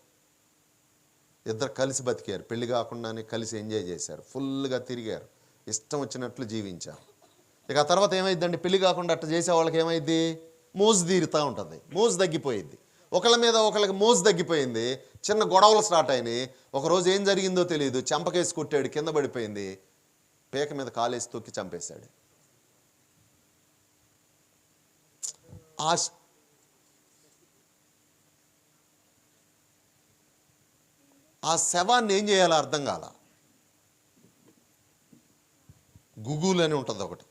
ఇద్దరు కలిసి బతికారు, పెళ్లి కాకుండానే కలిసి ఎంజాయ్ చేశారు, ఫుల్గా తిరిగారు, ఇష్టం వచ్చినట్లు జీవించారు. ఇక ఆ తర్వాత ఏమైందండి? పెళ్లి కాకుండా అట్లా చేసే వాళ్ళకి ఏమైంది? మోజు తీరుతూ ఉంటుంది, మోజు తగ్గిపోయింది. ఒకళ్ళ మీద ఒకళ్ళకి మోజు తగ్గిపోయింది. చిన్న గొడవలు స్టార్ట్ అయినాయి. ఒకరోజు ఏం జరిగిందో తెలియదు, చెంపకేసి కొట్టాడు, కింద పడిపోయింది, పేక మీద కాలేసి తొక్కి చంపేశాడు. ఆ శవాన్ని ఏం చేయాలో అర్థం కాల. గూగుల్ అని ఉంటుంది ఒకటి,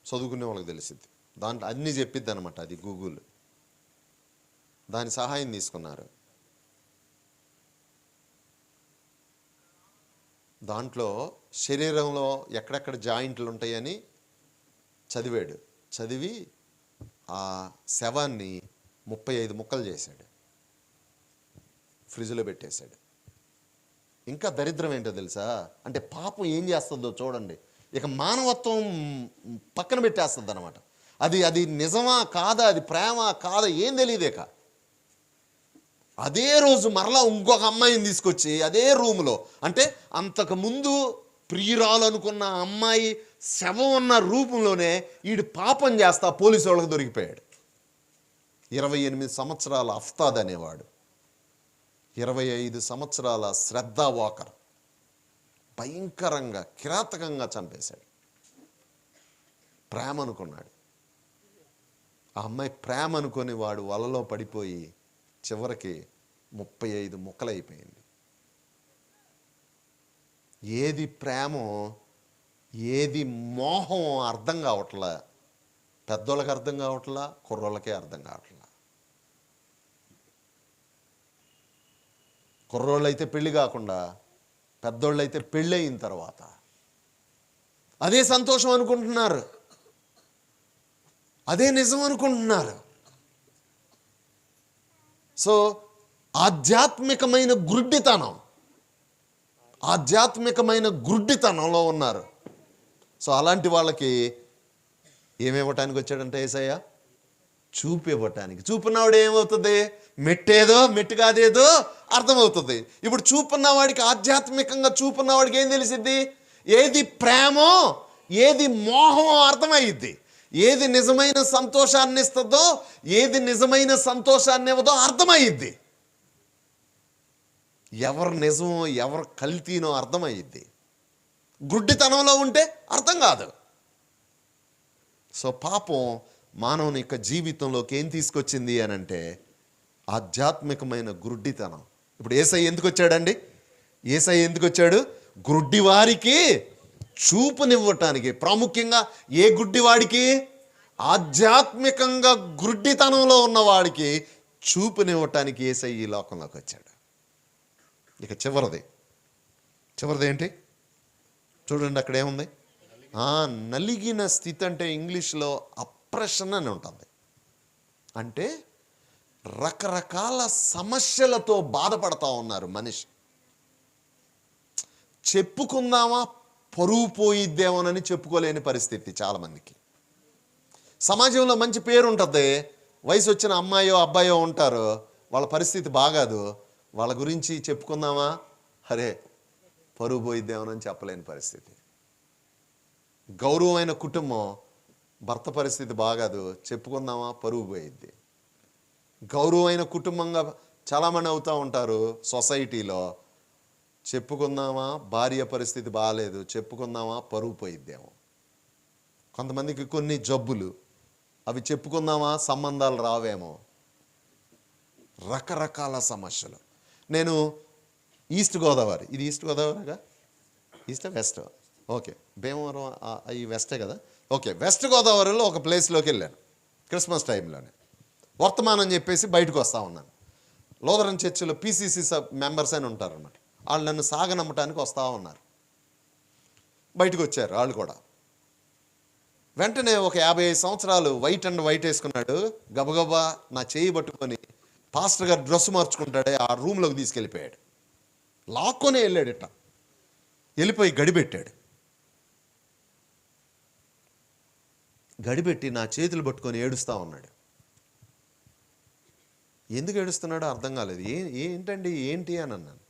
చదువుకునే వాళ్ళకి తెలిసిద్ది. దాంట్లో అన్నీ చెప్పిద్ది అనమాట. అది గూగుల్. దాని సహాయం తీసుకున్నారు. దాంట్లో శరీరంలో ఎక్కడెక్కడ జాయింట్లు ఉంటాయని చదివాడు. చదివి ఆ శవాన్ని 35 ముక్కలు చేశాడు, ఫ్రిడ్జ్లో పెట్టేశాడు. ఇంకా దరిద్రం ఏంటో తెలుసా? అంటే పాపం ఏం చేస్తుందో చూడండి. ఇక మానవత్వం పక్కన పెట్టేస్తుంది అనమాట. అది నిజమా కాదా, అది ప్రేమ కాదా ఏం తెలియదేక. అదే రోజు మరలా ఇంకొక అమ్మాయిని తీసుకొచ్చి అదే రూమ్లో, అంటే అంతకుముందు ప్రియురాలు అనుకున్న అమ్మాయి శవం ఉన్న రూపంలోనే వీడు పాపం చేస్తా పోలీసు వాళ్ళకి దొరికిపోయాడు. 28 సంవత్సరాల అఫ్తాద్ అనేవాడు, 25 సంవత్సరాల శ్రద్ధా వాకర్ భయంకరంగా కిరాతకంగా చంపేశాడు. ప్రేమ అనుకున్నాడు. ఆ అమ్మాయి ప్రేమ అనుకొని వాడు వలలో పడిపోయి చివరికి 35 ముక్కలైపోయింది. ఏది ప్రేమో ఏది మోహం అర్థం కావట్లా. పెద్దోళ్ళకి అర్థం కావట్లా, కుర్రోళ్ళకే అర్థం కావట్లా. కుర్రోళ్ళు అయితే పెళ్లి కాకుండా, పెద్దోళ్ళు అయితే పెళ్ళి అయిన తర్వాత అదే సంతోషం అనుకుంటున్నారు, అదే నిజం అనుకుంటున్నారు. సో ఆధ్యాత్మికమైన గుడ్డితనంలో ఉన్నారు. సో అలాంటి వాళ్ళకి ఏమివ్వటానికి వచ్చాడంటే యేసయ్య? చూపు ఇవ్వటానికి. చూపున్నవాడు ఏమవుతుంది? మెట్టేదో మెట్టు కాదేదో అర్థమవుతుంది. ఇప్పుడు చూపున్నవాడికి, ఆధ్యాత్మికంగా చూపున్నవాడికి ఏం తెలిసిద్ది? ఏది ప్రేమో ఏది మోహమో అర్థమయ్యిద్ది. ఏది నిజమైన సంతోషాన్ని ఇస్తుందో ఏది నిజమైన సంతోషాన్ని ఇవ్వదో అర్థమయ్యిద్ది. ఎవరు నిజమో ఎవరు కల్తీనో అర్థమయ్యిద్ది. గుడ్డితనంలో ఉంటే అర్థం కాదు. సో పాపం మానవుని యొక్క జీవితంలోకి ఏం తీసుకొచ్చింది అని అంటే ఆధ్యాత్మికమైన గుడ్డితనం. ఇప్పుడు యేసయ్య ఎందుకు వచ్చాడండి? యేసయ్య ఎందుకు వచ్చాడు? గుడ్డివారికి చూపునివ్వటానికి. ప్రాముఖ్యంగా ఏ గుడ్డివాడికి? ఆధ్యాత్మికంగా గుడ్డితనంలో ఉన్నవాడికి చూపునివ్వటానికి యేసయ్య ఈ లోకంలోకి వచ్చాడు. ఇక చివరిది ఏంటి చూడండి, అక్కడ ఏముంది? నలిగిన స్థితి. అంటే ఇంగ్లీష్లో అప్రెషన్ అని ఉంటుంది. అంటే రకరకాల సమస్యలతో బాధపడతా ఉన్నారు మనిషి. చెప్పుకుందామా పరువు పోయిద్దేమోనని చెప్పుకోలేని పరిస్థితి చాలామందికి. సమాజంలో మంచి పేరు ఉంటుంది, వయసు వచ్చిన అమ్మాయో అబ్బాయో ఉంటారు, వాళ్ళ పరిస్థితి బాగాదు, వాళ్ళ గురించి చెప్పుకుందామా అరే పరువు పోయిద్దేమోనని చెప్పలేని పరిస్థితి. గౌరవమైన కుటుంబం, భర్త పరిస్థితి బాగాదు, చెప్పుకుందామా పరువు పోయిద్ది. గౌరవమైన కుటుంబంగా చాలామంది అవుతూ ఉంటారు సొసైటీలో, చెప్పుకుందామా భార్య పరిస్థితి బాగాలేదు, చెప్పుకుందామా పరువు పోయిద్దేమో. కొంతమందికి కొన్ని జబ్బులు, అవి చెప్పుకుందామా సంబంధాలు రావేమో. రకరకాల సమస్యలు. నేను ఈస్ట్ గోదావరి, ఇది ఈస్ట్ గోదావరిగా, ఈస్ట్ వెస్ట్, ఓకే భీమవరం ఈ వెస్టే కదా, ఓకే వెస్ట్ గోదావరిలో ఒక ప్లేస్లోకి వెళ్ళాను క్రిస్మస్ టైంలోనే. వర్తమానం చెప్పేసి బయటకు వస్తూ ఉన్నాను. లోదరన్ చర్చిలో పీసీసీ మెంబర్స్ అని ఉంటారన్నమాట. వాళ్ళు నన్ను సాగనమ్మటానికి వస్తూ ఉన్నారు. బయటకు వచ్చారు వాళ్ళు కూడా. వెంటనే ఒక 55 సంవత్సరాలు వైట్ అండ్ వైట్ వేసుకున్నాడు, గబగబా నా చేయి పట్టుకొని పాస్టర్ గారు డ్రెస్ మార్చుకుంటాడే ఆ రూమ్లోకి తీసుకెళ్ళిపోయాడు. లాక్కొనే వెళ్ళాడు, ఇట్ట వెళ్ళిపోయి గడిపెట్టాడు. గడిపెట్టి నా చేతులు పట్టుకొని ఏడుస్తూ ఉన్నాడు. ఎందుకు ఏడుస్తున్నాడో అర్థం కాలేదు. ఏంటండి ఏంటి అని అన్నాను.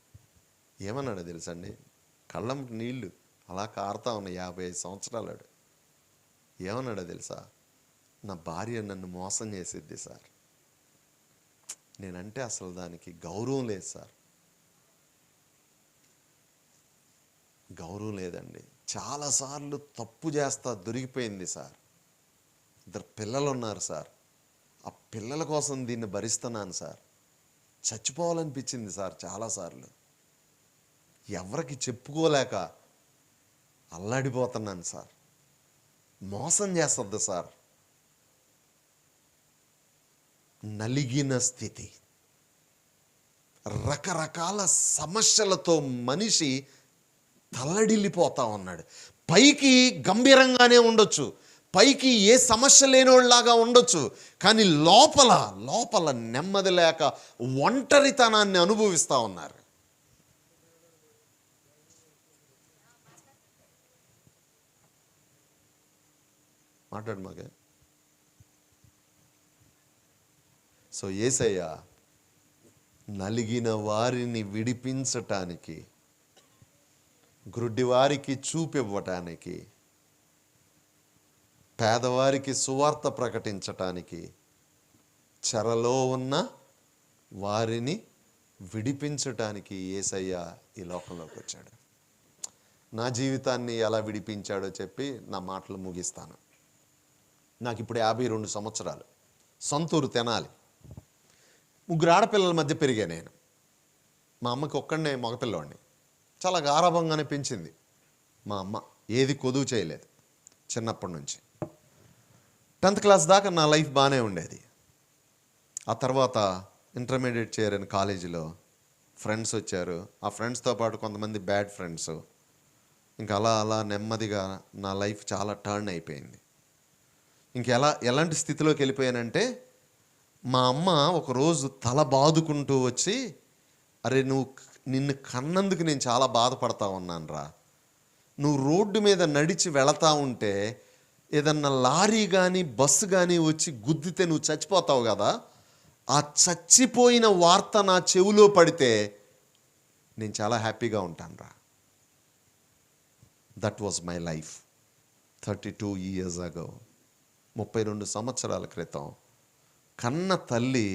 ఏమన్నాడో తెలుసండి, కళ్ళం నీళ్ళు అలా కారుతా ఉన్నాయి. 55 సంవత్సరాలాడు. ఏమన్నాడో తెలుసా, నా భార్య నన్ను మోసం చేసిద్ది సార్, నేనంటే అసలు దానికి గౌరవం లేదు సార్. గౌరవం లేదండి, చాలాసార్లు తప్పు చేస్తా దొరికిపోయింది సార్. 2 పిల్లలు ఉన్నారు సార్, ఆ పిల్లల కోసం దీన్ని భరిస్తున్నాను సార్. చచ్చిపోవాలనిపించింది సార్ చాలాసార్లు, ఎవరికి చెప్పుకోలేక అల్లాడిపోతున్నాను సార్. మోసం చేస్తుంది సార్. నలిగిన స్థితి, రకరకాల సమస్యలతో మనిషి తల్లడిల్లిపోతా ఉన్నాడు. పైకి గంభీరంగానే ఉండొచ్చు, పైకి ఏ సమస్య లేనివాళ్ళలాగా ఉండొచ్చు, కానీ లోపల లోపల నెమ్మది లేక ఒంటరితనాన్ని అనుభవిస్తూ ఉన్నారు. మాట్లాడు మాకే. సో యేసయ్య నలిగిన వారిని విడిపించటానికి, గ్రుడ్డివారికి చూపివ్వటానికి, పేదవారికి సువార్త ప్రకటించటానికి, చెరలో ఉన్న వారిని విడిపించటానికి యేసయ్య ఈ లోకంలోకి వచ్చాడు. నా జీవితాన్ని ఎలా విడిపించాడో చెప్పి నా మాటలు ముగిస్తాను. నాకు ఇప్పుడు 52 సంవత్సరాలు. సొంతూరు తెనాలి. 3 ఆడపిల్లల మధ్య పెరిగా నేను. మా అమ్మకి ఒక్కడనే మగపిల్లవాడిని. చాలా గారాభంగానే పెంచింది మా అమ్మ. ఏది కొదువు చేయలేదు చిన్నప్పటి నుంచి. 10th క్లాస్ దాకా నా లైఫ్ బాగానే ఉండేది. ఆ తర్వాత ఇంటర్మీడియట్ చేరాను కాలేజీలో. ఫ్రెండ్స్ వచ్చారు. ఆ ఫ్రెండ్స్తో పాటు కొంతమంది బ్యాడ్ ఫ్రెండ్స్. ఇంకా అలా అలా నెమ్మదిగా నా లైఫ్ చాలా టర్న్ అయిపోయింది. ఎలాంటి స్థితిలోకి వెళ్ళిపోయానంటే, మా అమ్మ ఒకరోజు తల బాదుకుంటూ వచ్చి, అరే నిన్ను కన్నందుకు నేను చాలా బాధపడతా ఉన్నాను రా. నువ్వు రోడ్డు మీద నడిచి వెళతా ఉంటే ఏదన్నా లారీ కానీ బస్సు కానీ వచ్చి గుద్దితే నువ్వు చచ్చిపోతావు కదా, ఆ చచ్చిపోయిన వార్త నా చెవిలో పడితే నేను చాలా హ్యాపీగా ఉంటాను రా. That was my life 32 years ago. 32 సంవత్సరాల క్రితం కన్న తల్లి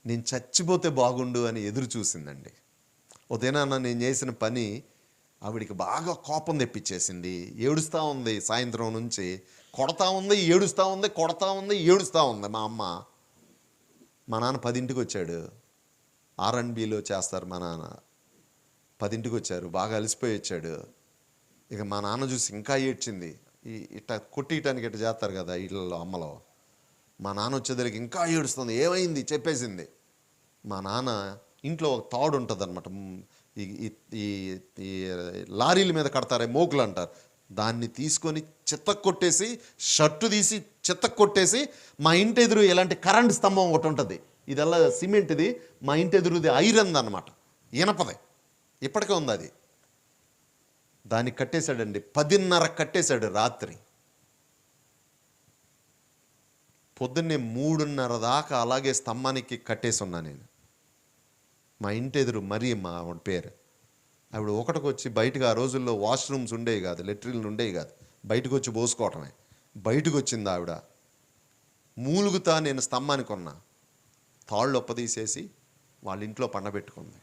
నేను చచ్చిపోతే బాగుండు అని ఎదురు చూసిందండి. ఉదయాన్న నేను చేసిన పని ఆవిడికి బాగా కోపం తెప్పించేసింది. ఏడుస్తూ ఉంది, సాయంత్రం నుంచి కొడతా ఉంది, ఏడుస్తూ ఉంది, కొడతా ఉంది, ఏడుస్తూ ఉంది మా అమ్మ. మా నాన్న 10ంటికి వచ్చాడు. R&Bలో చేస్తారు మా నాన్న. 10ంటికి వచ్చారు, బాగా అలసిపోయి వచ్చాడు. ఇక మా నాన్న చూసి ఇంకా ఏడ్చింది. ఇట్లా కొట్టియటానికి ఇట్లా చేస్తారు కదా ఇళ్ళలో అమ్మలో. మా నాన్న వచ్చేదానికి ఇంకా ఏడుస్తుంది. ఏమైంది చెప్పేసింది. మా నాన్న ఇంట్లో ఒక తాడు ఉంటుంది అనమాట, ఈ లారీల మీద కడతారే మోకులు అంటారు, దాన్ని తీసుకొని చిత్తకు కొట్టేసి, షర్టు తీసి చిత్తకు కొట్టేసి, మా ఇంటి ఎదురు ఇలాంటి కరెంట్ స్తంభం ఒకటి ఉంటుంది, ఇదల్లా సిమెంట్ది, మా ఇంటి ఎదురుది ఐరన్ అనమాట, ఇనపదే, ఇప్పటికే ఉంది అది. దానికి కట్టేశాడండి. 10:30 కట్టేశాడు రాత్రి. పొద్దున్నే 3:30 దాకా అలాగే స్తంభానికి కట్టేసి ఉన్నా నేను. మా ఇంటి ఎదురు మరియమ్మ ఆవిడ పేరు. ఆవిడ ఒకటికి వచ్చి బయటకు, ఆ రోజుల్లో వాష్రూమ్స్ ఉండేవి కాదు, లెట్రిన్లు ఉండేవి కాదు, బయటకు వచ్చి పోసుకోవటమే. బయటకు వచ్చింది ఆవిడ. మూలుగుతా నేను స్తంభానికి ఉన్నా. తాళ్ళు ఒప్పదీసేసి వాళ్ళ ఇంట్లో పండబెట్టుకుంది.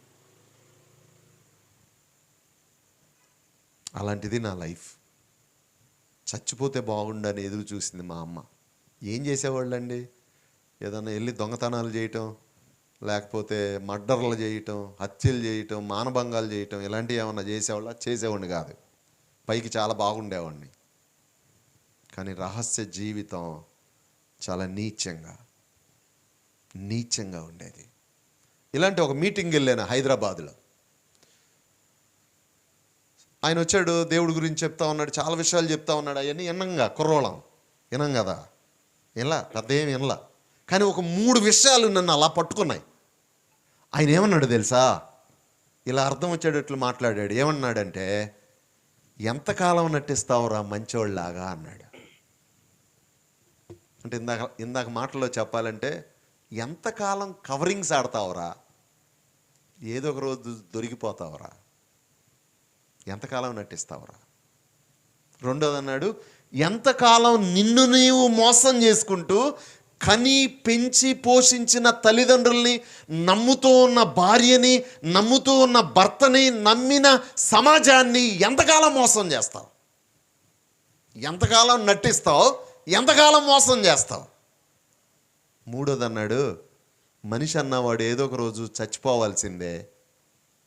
అలాంటిది నా లైఫ్. చచ్చిపోతే బాగుండని ఎదురు చూసింది మా అమ్మ. ఏం చేసేవాళ్ళండి, ఏదన్నా వెళ్ళి దొంగతనాలు చేయటం, లేకపోతే మర్డర్లు చేయటం, హత్యలు చేయటం, మానభంగాలు చేయటం, ఇలాంటివి ఏమన్నా చేసేవాడిని కాదు. పైకి చాలా బాగుండేవాడిని, కానీ రహస్య జీవితం చాలా నీచంగా ఉండేది. ఇలాంటి ఒక మీటింగ్ వెళ్ళాను హైదరాబాద్లో. ఆయన వచ్చాడు, దేవుడి గురించి చెప్తా ఉన్నాడు, చాలా విషయాలు చెప్తా ఉన్నాడు. అవన్నీ విన్నాంగా, కుర్రోళం విన్నాం కదా, ఇలా పెద్ద ఏమి వినలా. కానీ ఒక 3 విషయాలు నన్ను అలా పట్టుకున్నాయి. ఆయన ఏమన్నాడు తెలుసా? ఇలా అర్థం వచ్చేటట్లు మాట్లాడాడు. ఏమన్నాడంటే, ఎంతకాలం నటిస్తావురా మంచోళ్ళలాగా అన్నాడు. అంటే ఇందాక మాటల్లో చెప్పాలంటే, ఎంతకాలం కవరింగ్స్ ఆడతావురా, ఏదో ఒక రోజు దొరికిపోతావురా, ఎంతకాలం నటిస్తావురా. రెండోది అన్నాడు, ఎంతకాలం నిన్ను నీవు మోసం చేసుకుంటూ కని పెంచి పోషించిన తల్లిదండ్రుల్ని, నమ్ముతూ ఉన్న భార్యని, నమ్ముతూ ఉన్న భర్తని, నమ్మిన సమాజాన్ని ఎంతకాలం మోసం చేస్తావు, ఎంతకాలం నటిస్తావు, ఎంతకాలం మోసం చేస్తావు. మూడోది అన్నాడు, మనిషి అన్నవాడు ఏదో ఒక రోజు చచ్చిపోవాల్సిందే.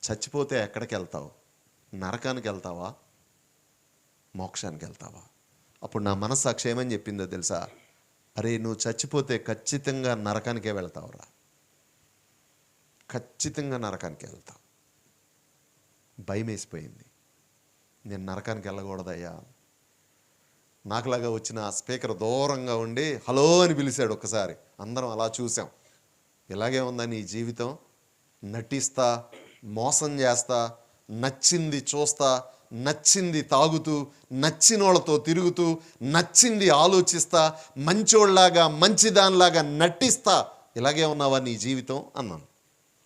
చచ్చిపోతే ఎక్కడికి వెళ్తావు? నరకానికి వెళ్తావా, మోక్షానికి వెళ్తావా? అప్పుడు నా మనస్సాక్షి ఏమని చెప్పిందో తెలుసా? అరే, నువ్వు చచ్చిపోతే ఖచ్చితంగా నరకానికే వెళ్తావురా, ఖచ్చితంగా నరకానికి వెళ్తావు. భయం వేసిపోయింది. నేను నరకానికి వెళ్ళకూడదయ్యా. నాకులాగా వచ్చిన ఆ స్పీకర్ దూరంగా ఉండి హలో అని పిలిచాడు ఒక్కసారి. అందరం అలా చూసాం. ఇలాగే ఉందా నీ జీవితం? నటిస్తా, మోసం చేస్తా, నచ్చింది చూస్తా, నచ్చింది తాగుతూ, నచ్చిన వాళ్ళతో తిరుగుతూ, నచ్చింది ఆలోచిస్తా, మంచోళ్ళలాగా మంచిదానిలాగా నటిస్తా, ఇలాగే ఉన్నావా నీ జీవితం అన్నాను.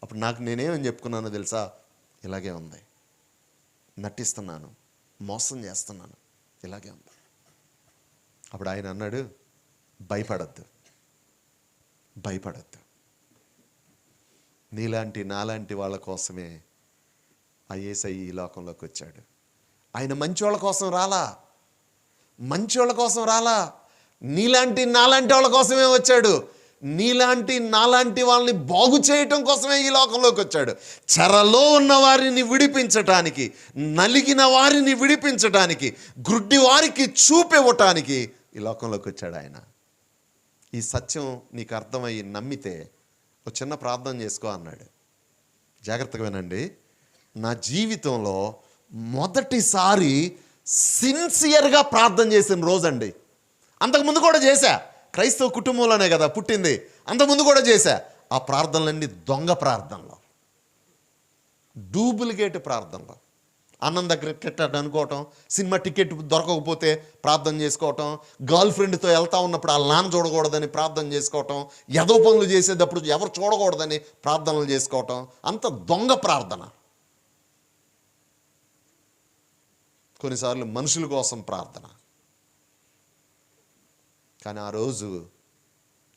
అప్పుడు నేనేమని చెప్పుకున్నానో తెలుసా? ఇలాగే ఉంది, నటిస్తున్నాను, మోసం చేస్తున్నాను, ఇలాగే ఉంది. అప్పుడు ఆయన అన్నాడు, భయపడద్దు, భయపడద్దు. నీలాంటి నాలాంటి వాళ్ళ కోసమే ఆ యేసయ్య ఈ లోకంలోకి వచ్చాడు. ఆయన మంచోళ్ళ కోసం రాలా, మంచోళ్ళ కోసం రాలా, నీలాంటి నాలాంటి వాళ్ళ కోసమే వచ్చాడు. నీలాంటి నాలాంటి వాళ్ళని బాగు చేయటం కోసమే ఈ లోకంలోకి వచ్చాడు. చెరలో ఉన్న వారిని విడిపించటానికి, నలిగిన వారిని విడిపించటానికి, గుడ్డి వారికి చూపివ్వటానికి ఈ లోకంలోకి వచ్చాడు ఆయన. ఈ సత్యం నీకు అర్థమయ్యి నమ్మితే ఒక చిన్న ప్రార్థన చేసుకో అన్నాడు. జాగ్రత్తగా వినండి. నా జీవితంలో మొదటిసారి సిన్సియర్గా ప్రార్థన చేసిన రోజండి. అంతకుముందు కూడా చేశా, క్రైస్తవ కుటుంబంలోనే కదా పుట్టింది, అంతకుముందు కూడా చేశా. ఆ ప్రార్థనలన్నీ దొంగ ప్రార్థనలు, డూప్లికేట్ ప్రార్థనలు. అన్నం దగ్గర టికెట్ అనుకోవటం, సినిమా టికెట్ దొరకకపోతే ప్రార్థన చేసుకోవటం, గర్ల్ ఫ్రెండ్తో వెళ్తా ఉన్నప్పుడు వాళ్ళ నాన్న చూడకూడదని ప్రార్థన చేసుకోవటం, ఏదో పనులు చేసేటప్పుడు ఎవరు చూడకూడదని ప్రార్థనలు చేసుకోవటం, అంత దొంగ ప్రార్థన. కొన్నిసార్లు మనుషుల కోసం ప్రార్థన. కానీ ఆ రోజు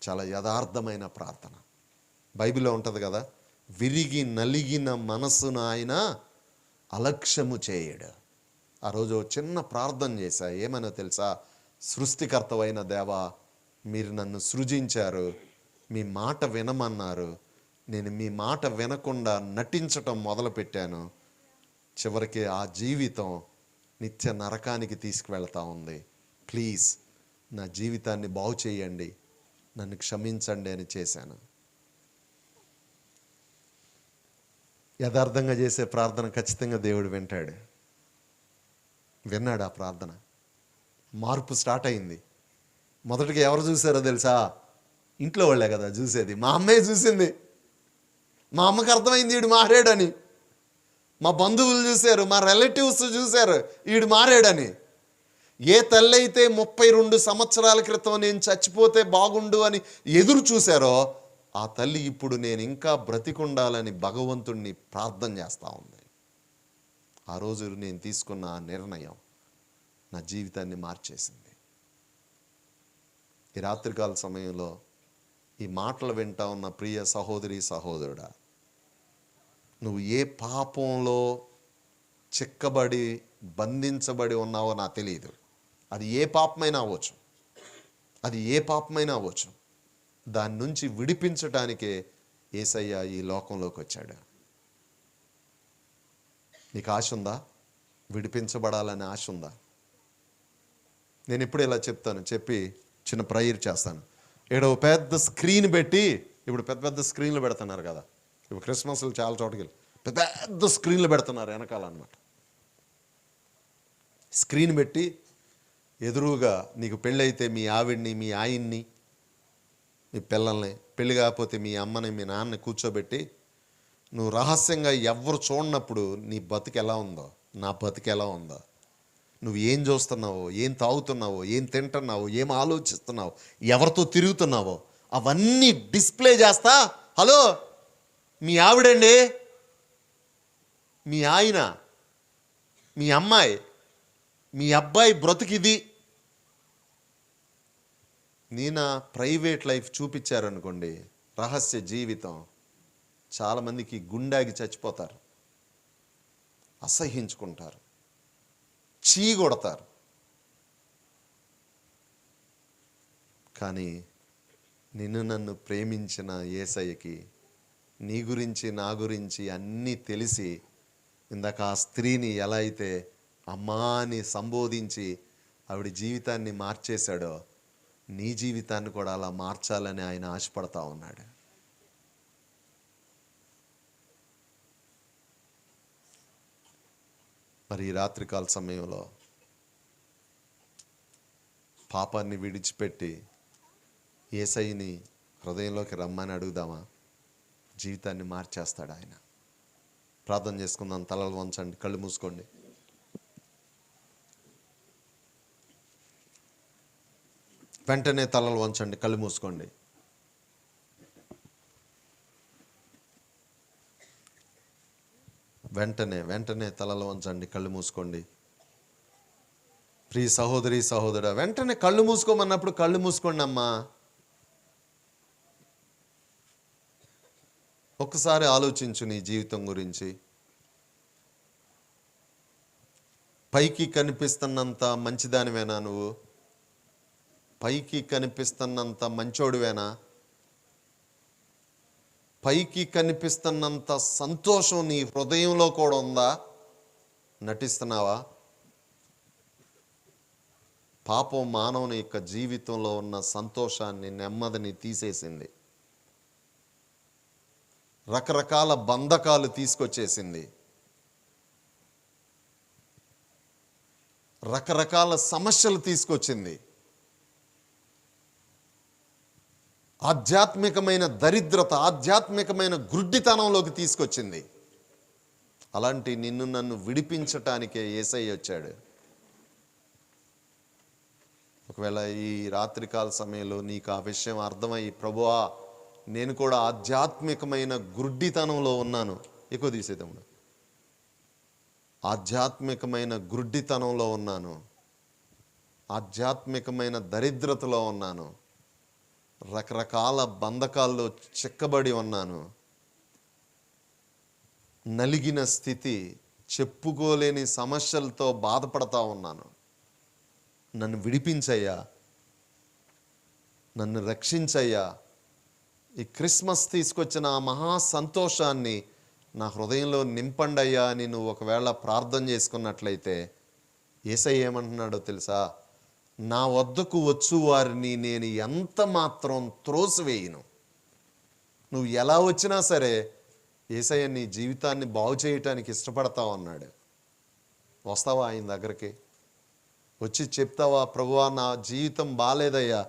చాలా యథార్థమైన ప్రార్థన. బైబిల్లో ఉంటుంది కదా, విరిగి నలిగిన మనస్సును ఆయన అలక్ష్యము చేయడు. ఆ రోజు చిన్న ప్రార్థన చేశా. ఏమనో తెలుసా? సృష్టికర్తవైన దేవా, మీరు నన్ను సృజించారు, మీ మాట వినమన్నారు, నేను మీ మాట వినకుండా నటించటం మొదలుపెట్టాను. చివరికి ఆ జీవితం నిత్య నరకానికి తీసుకువెళ్తా ఉంది. ప్లీజ్ నా జీవితాన్ని బాగు చేయండి, నన్ను క్షమించండి అని చేశాను. యథార్థంగా చేసే ప్రార్థన ఖచ్చితంగా దేవుడు వింటాడు. విన్నాడు ఆ ప్రార్థన. మార్పు స్టార్ట్ అయింది. మొదటిగా ఎవరు చూసారో తెలుసా? ఇంట్లో వాళ్ళే కదా చూసేది. మా అమ్మే చూసింది. మా అమ్మకి అర్థమైంది వీడు మారాడని. మా బంధువులు చూశారు, మా రిలేటివ్స్ చూశారు వీడు మారాడని. ఏ తల్లి అయితే 32 సంవత్సరాల క్రితం నేను చచ్చిపోతే బాగుండు అని ఎదురు చూశారో ఆ తల్లి ఇప్పుడు నేను ఇంకా బ్రతికుండాలని భగవంతుణ్ణి ప్రార్థన చేస్తూ ఉంది. ఆ రోజు నేను తీసుకున్న ఆ నిర్ణయం నా జీవితాన్ని మార్చేసింది. ఈ రాత్రికాల సమయంలో ఈ మాటలు వింటా ఉన్న ప్రియ సహోదరి సహోదరుడా, నువ్వు ఏ పాపంలో చిక్కబడి బంధించబడి ఉన్నావో నాకు తెలియదు. అది ఏ పాపమైనా అవ్వచ్చు, అది ఏ పాపమైనా అవ్వచ్చు. దాని నుంచి విడిపించటానికే యేసయ్య ఈ లోకంలోకి వచ్చాడు. నీకు ఆశ ఉందా? విడిపించబడాలనే ఆశ ఉందా? నేను ఎప్పుడు ఇలా చెప్తాను, చెప్పి చిన్న ప్రేయర్ చేస్తాను. ఇక్కడ పెద్ద స్క్రీన్ పెట్టి, ఇప్పుడు పెద్ద పెద్ద స్క్రీన్లు పెడుతున్నారు కదా, ఇప్పుడు క్రిస్మస్లు చాలా చోటుకి పెద్ద పెద్ద స్క్రీన్లు పెడుతున్నారు వెనకాల అన్నమాట. స్క్రీన్ పెట్టి ఎదురుగా నీకు పెళ్ళైతే మీ ఆవిడ్ని, మీ ఆయన్ని, మీ పిల్లల్ని, పెళ్ళి కాకపోతే మీ అమ్మని మీ నాన్నని కూర్చోబెట్టి, నువ్వు రహస్యంగా ఎవ్వరు చూడనప్పుడు నీ బతుకు ఎలా ఉందో, నా బతుకు ఎలా ఉందో, నువ్వు ఏం చూస్తున్నావో, ఏం తాగుతున్నావో, ఏం తింటున్నావో, ఏం ఆలోచిస్తున్నావో, ఎవరితో తిరుగుతున్నావో అవన్నీ డిస్ప్లే చేస్తా. హలో, మీ ఆవిడండి, మీ ఆయన, మీ అమ్మాయి, మీ అబ్బాయి బ్రతుకిది నా ప్రైవేట్ లైఫ్ చూపించారనుకోండి, రహస్య జీవితం, చాలామందికి గుండాగి చచ్చిపోతారు, అసహ్యించుకుంటారు, చీగొడతారు. కానీ నిన్ను నన్ను ప్రేమించిన యేసయ్యకి నీ గురించి నా గురించి అన్నీ తెలిసి, ఇందాక ఆ స్త్రీని ఎలా అయితే అమ్మా అని సంబోధించి ఆవిడ జీవితాన్ని మార్చేశాడో, నీ జీవితాన్ని కూడా అలా మార్చాలని ఆయన ఆశపడతా ఉన్నాడు. మరి ఈ రాత్రికాల సమయంలో పాపాన్ని విడిచిపెట్టి యేసయ్యని హృదయంలోకి రమ్మని అడుగుదామా? జీవితాన్ని మార్చేస్తాడు ఆయన. ప్రార్థన చేసుకుందాం. తలలు వంచండి, కళ్ళు మూసుకోండి. వెంటనే తలలు వంచండి, కళ్ళు మూసుకోండి. వెంటనే తలలు వంచండి, కళ్ళు మూసుకోండి. ప్రియ సహోదరి సహోదరా, వెంటనే కళ్ళు మూసుకోమన్నప్పుడు కళ్ళు మూసుకోండి అమ్మా. ఒక్కసారి ఆలోచించు నీ జీవితం గురించి. పైకి కనిపిస్తున్నంత మంచిదానివేనా నువ్వు? పైకి కనిపిస్తున్నంత మంచోడివేనా? పైకి కనిపిస్తున్నంత సంతోషం నీ హృదయంలో కూడా ఉందా? నటిస్తున్నావా? పాపం మానవుని యొక్క జీవితంలో ఉన్న సంతోషాన్ని, నెమ్మదిని తీసేసింది. రకరకాల బంధకాలు తీసుకొచ్చేసింది. రకరకాల సమస్యలు తీసుకొచ్చింది. ఆధ్యాత్మికమైన దరిద్రత, ఆధ్యాత్మికమైన గుడ్డితనంలోకి తీసుకొచ్చింది. అలాంటి నిన్ను నన్ను విడిపించటానికే యేసయ్య వచ్చాడు. ఒకవేళ ఈ రాత్రికాల సమయంలో నీకు ఆ విషయం అర్థమయ్యి, ప్రభువా నేను కూడా ఆధ్యాత్మికమైన గుడ్డితనంలో ఉన్నాను, ఎక్కువ తీసేద్దాము, ఆధ్యాత్మికమైన గుడ్డితనంలో ఉన్నాను, ఆధ్యాత్మికమైన దరిద్రతలో ఉన్నాను, రకరకాల బంధకాల్లో చిక్కబడి ఉన్నాను, నలిగిన స్థితి, చెప్పుకోలేని సమస్యలతో బాధపడతా ఉన్నాను, నన్ను విడిపించయ్యా, నన్ను రక్షించయ్యా, ఈ క్రిస్మస్ తీసుకొచ్చిన ఆ మహా సంతోషాన్ని నా హృదయంలో నింపండయ్యా అని నువ్వు ఒకవేళ ప్రార్థన చేసుకున్నట్లయితే యేసయ్య ఏమంటున్నాడో తెలుసా? నా వద్దకు వచ్చు వారిని నేను ఎంత మాత్రం త్రోసివేయను. నువ్వు ఎలా వచ్చినా సరే యేసయ్య నీ జీవితాన్ని బాగు చేయటానికి ఇష్టపడతావు అన్నాడు. వస్తావా ఆయన దగ్గరికి? వచ్చి చెప్తావా, ప్రభువా నా జీవితం బాలేదయ్యా,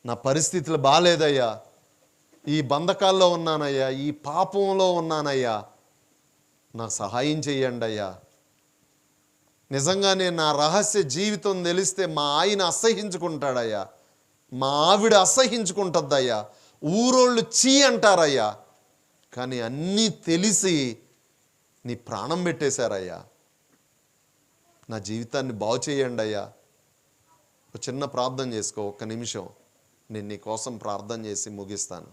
నా పరిస్థితులు బాలేదయ్యా, ఈ బంధకాల్లో ఉన్నానయ్యా, ఈ పాపంలో ఉన్నానయ్యా, నాకు సహాయం చెయ్యండి అయ్యా. నిజంగానే నా రహస్య జీవితం తెలిస్తే మా ఆయన అసహ్యించుకుంటాడయ్యా, మా ఆవిడ అసహ్యించుకుంటుందయ్యా, ఊరోళ్ళు చీ అంటారయ్యా, కానీ అన్నీ తెలిసి నీ ప్రాణం పెట్టేశారయ్యా, నా జీవితాన్ని బాగు చేయండి అయ్యా. ఒక చిన్న ప్రార్థన చేసుకో, ఒక్క నిమిషం. నేను నీ కోసం ప్రార్థన చేసి ముగిస్తాను.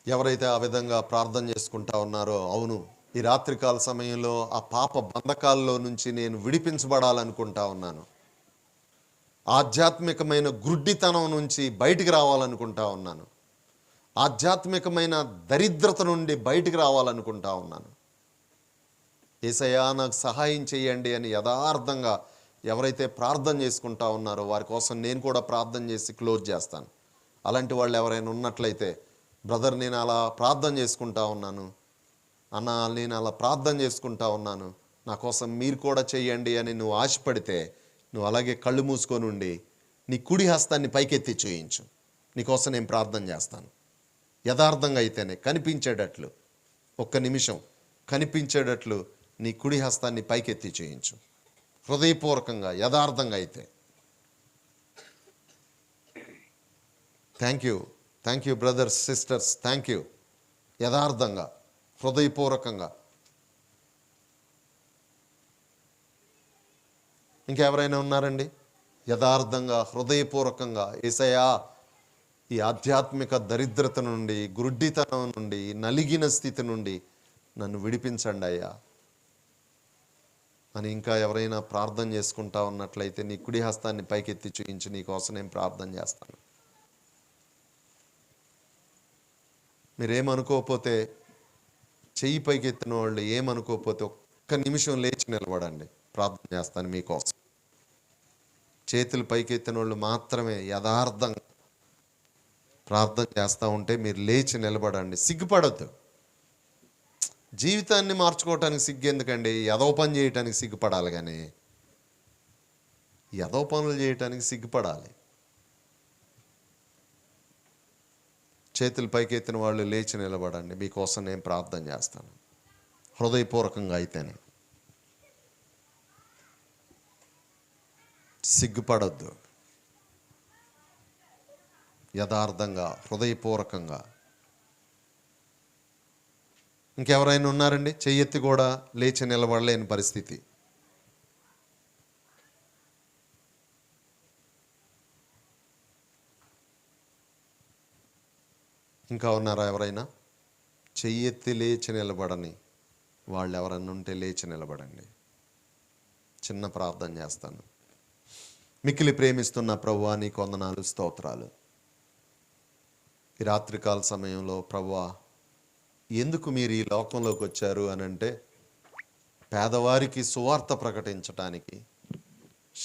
ఎవరైతే ఆ విధంగా ప్రార్థన చేసుకుంటా ఉన్నారో, అవును ఈ రాత్రికాల సమయంలో ఆ పాప బంధకాల్లో నుంచి నేను విడిపించబడాలనుకుంటా ఉన్నాను, ఆధ్యాత్మికమైన గుడ్డితనం నుంచి బయటికి రావాలనుకుంటా ఉన్నాను, ఆధ్యాత్మికమైన దరిద్రత నుండి బయటికి రావాలనుకుంటా ఉన్నాను, యేసయ్యా నాకు సహాయం చేయండి అని యథార్థంగా ఎవరైతే ప్రార్థన చేసుకుంటా ఉన్నారో వారి కోసం నేను కూడా ప్రార్థన చేసి క్లోజ్ చేస్తాను. అలాంటి వాళ్ళు ఎవరైనా ఉన్నట్లయితే బ్రదర్ నేను అలా ప్రార్థన చేసుకుంటా ఉన్నాను, అన్న నేను అలా ప్రార్థన చేసుకుంటా ఉన్నాను, నా కోసం మీరు కూడా చెయ్యండి అని నువ్వు ఆశపడితే నువ్వు అలాగే కళ్ళు మూసుకొని ఉండి నీ కుడి హస్తాన్ని పైకెత్తి చూయించు. నీకోసం నేను ప్రార్థన చేస్తాను. యథార్థంగా అయితేనే కనిపించేటట్లు, ఒక్క నిమిషం కనిపించేటట్లు నీ కుడి హస్తాన్ని పైకెత్తి చూయించు. హృదయపూర్వకంగా యథార్థంగా అయితే. Thank you brothers sisters, thank you. యథార్థంగా హృదయపూర్వకంగా. ఇంకెవరైనా ఉన్నారండి? యథార్థంగా హృదయపూర్వకంగా యేసయ్యా ఈ ఆధ్యాత్మిక దరిద్రత నుండి, గుడ్డితనం నుండి, నలిగిన స్థితి నుండి నన్ను విడిపించండి అయ్యా అని ఇంకా ఎవరైనా ప్రార్థన చేసుకుంటా ఉన్నట్లయితే నీ కుడి హస్తాన్ని పైకెత్తి చూయించి నీకోసం నేను ప్రార్థన చేస్తాను. మీరేమనుకోకపోతే, చెయ్యి పైకెత్తిన వాళ్ళు ఏమనుకోకపోతే ఒక్క నిమిషం లేచి నిలబడండి, ప్రార్థన చేస్తాను మీకోసం. చేతులు పైకెత్తిన వాళ్ళు మాత్రమే యథార్థంగా ప్రార్థన చేస్తూ ఉంటే మీరు లేచి నిలబడండి. సిగ్గుపడద్దు. జీవితాన్ని మార్చుకోవటానికి సిగ్గు ఎందుకండి? ఎదవ పని చేయటానికి సిగ్గుపడాలి, కానీ ఎదవ పనులు చేయటానికి సిగ్గుపడాలి. చేతులు పైకెత్తిన వాళ్ళు లేచి నిలబడండి, మీకోసం నేను ప్రార్థన చేస్తాను. హృదయపూర్వకంగా అయితేనే. సిగ్గుపడద్దు. యథార్థంగా హృదయపూర్వకంగా. ఇంకెవరైనా ఉన్నారండి? చెయ్యెత్తి కూడా లేచి నిలబడలేని పరిస్థితి. ఇంకా ఉన్నారా ఎవరైనా? చెయ్యెత్తి లేచి నిలబడని వాళ్ళు ఎవరన్నా ఉంటే లేచి నిలబడండి. చిన్న ప్రార్థన చేస్తాను. మిక్కిలి ప్రేమిస్తున్న ప్రభువా నీకు వందనాలు, స్తోత్రాలు. ఈ రాత్రికాల సమయంలో ప్రభువా ఎందుకు మీరు ఈ లోకంలోకి వచ్చారు అని అంటే, పేదవారికి సువార్త ప్రకటించటానికి.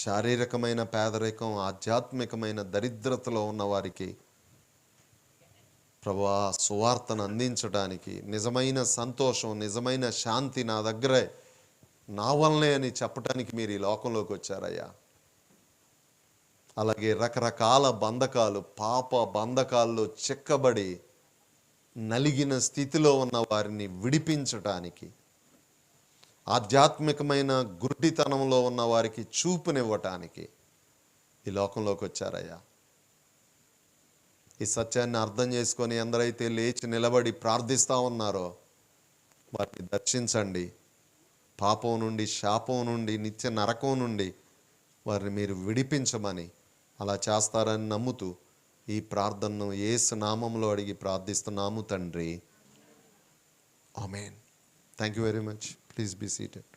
శారీరకమైన పేదరికం, ఆధ్యాత్మికమైన దరిద్రతలో ఉన్న వారికి ప్రభువా సువార్తను అందించడానికి, నిజమైన సంతోషం, నిజమైన శాంతి నా దగ్గరే, నా వల్లనే అని చెప్పటానికి మీరు ఈ లోకంలోకి వచ్చారయ్యా. అలాగే రకరకాల బంధకాలు, పాప బంధకాల్లో చిక్కబడి నలిగిన స్థితిలో ఉన్న వారిని విడిపించటానికి, ఆధ్యాత్మికమైన గుడ్డితనంలో ఉన్న వారికి చూపునివ్వటానికి ఈ లోకంలోకి వచ్చారయ్యా. ఈ సత్యాన్ని అర్థం చేసుకొని ఎందరైతే లేచి నిలబడి ప్రార్థిస్తూ ఉన్నారో వారిని దర్శించండి. పాపం నుండి, శాపం నుండి, నిత్య నరకం నుండి వారిని మీరు విడిపించమని, అలా చేస్తారని నమ్ముతూ ఈ ప్రార్థనను యేసు నామంలో అడిగి ప్రార్థిస్తున్నాము తండ్రి. ఆమేన్. Thank you very much. Please be seated.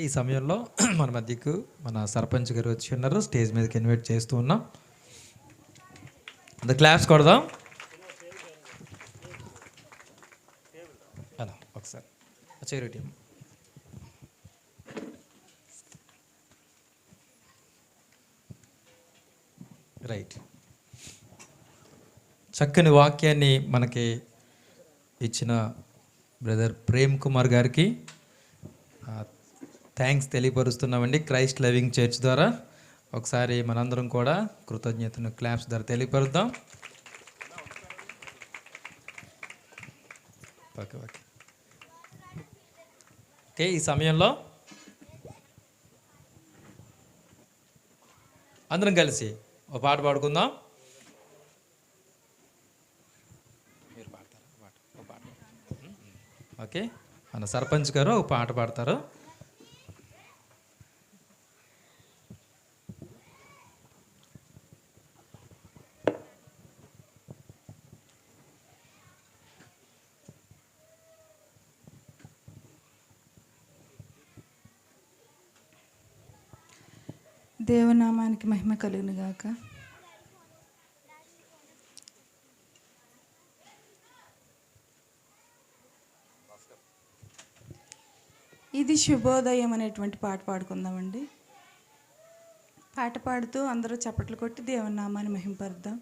ఈ సమయంలో మన మధ్యకు మన సర్పంచ్ గారు వచ్చి ఉన్నారు. స్టేజ్ మీదకి ఇన్వైట్ చేస్తూ ఉన్నాం. అంత క్లాప్స్ కొడదాం. అలా ఒకసారి చేరు టీం. రైట్. చక్కని వాక్యాన్ని మనకి ఇచ్చిన బ్రదర్ ప్రేమ్ కుమార్ గారికి థ్యాంక్స్ తెలియపరుస్తున్నామండి. క్రైస్ట్ లవింగ్ చర్చ్ ద్వారా ఒకసారి మనందరం కూడా కృతజ్ఞతను క్లాప్స్ ద్వారా తెలియపరుద్దాం. Okay okay okay. ఈ సమయంలో అందరం కలిసి ఒక పాట పాడుకుందాం. మీరు పాడతారా? ఓకే, మన సర్పంచ్ గారు ఒక పాట పాడతారు. దేవనామానికి మహిమ కలుగును గాక. ఇది శుభోదయం అనేటువంటి పాట పాడుకుందామండి. పాట పాడుతూ అందరూ చప్పట్లు కొట్టి దేవుని నామాన్ని మహింపరుద్దాం.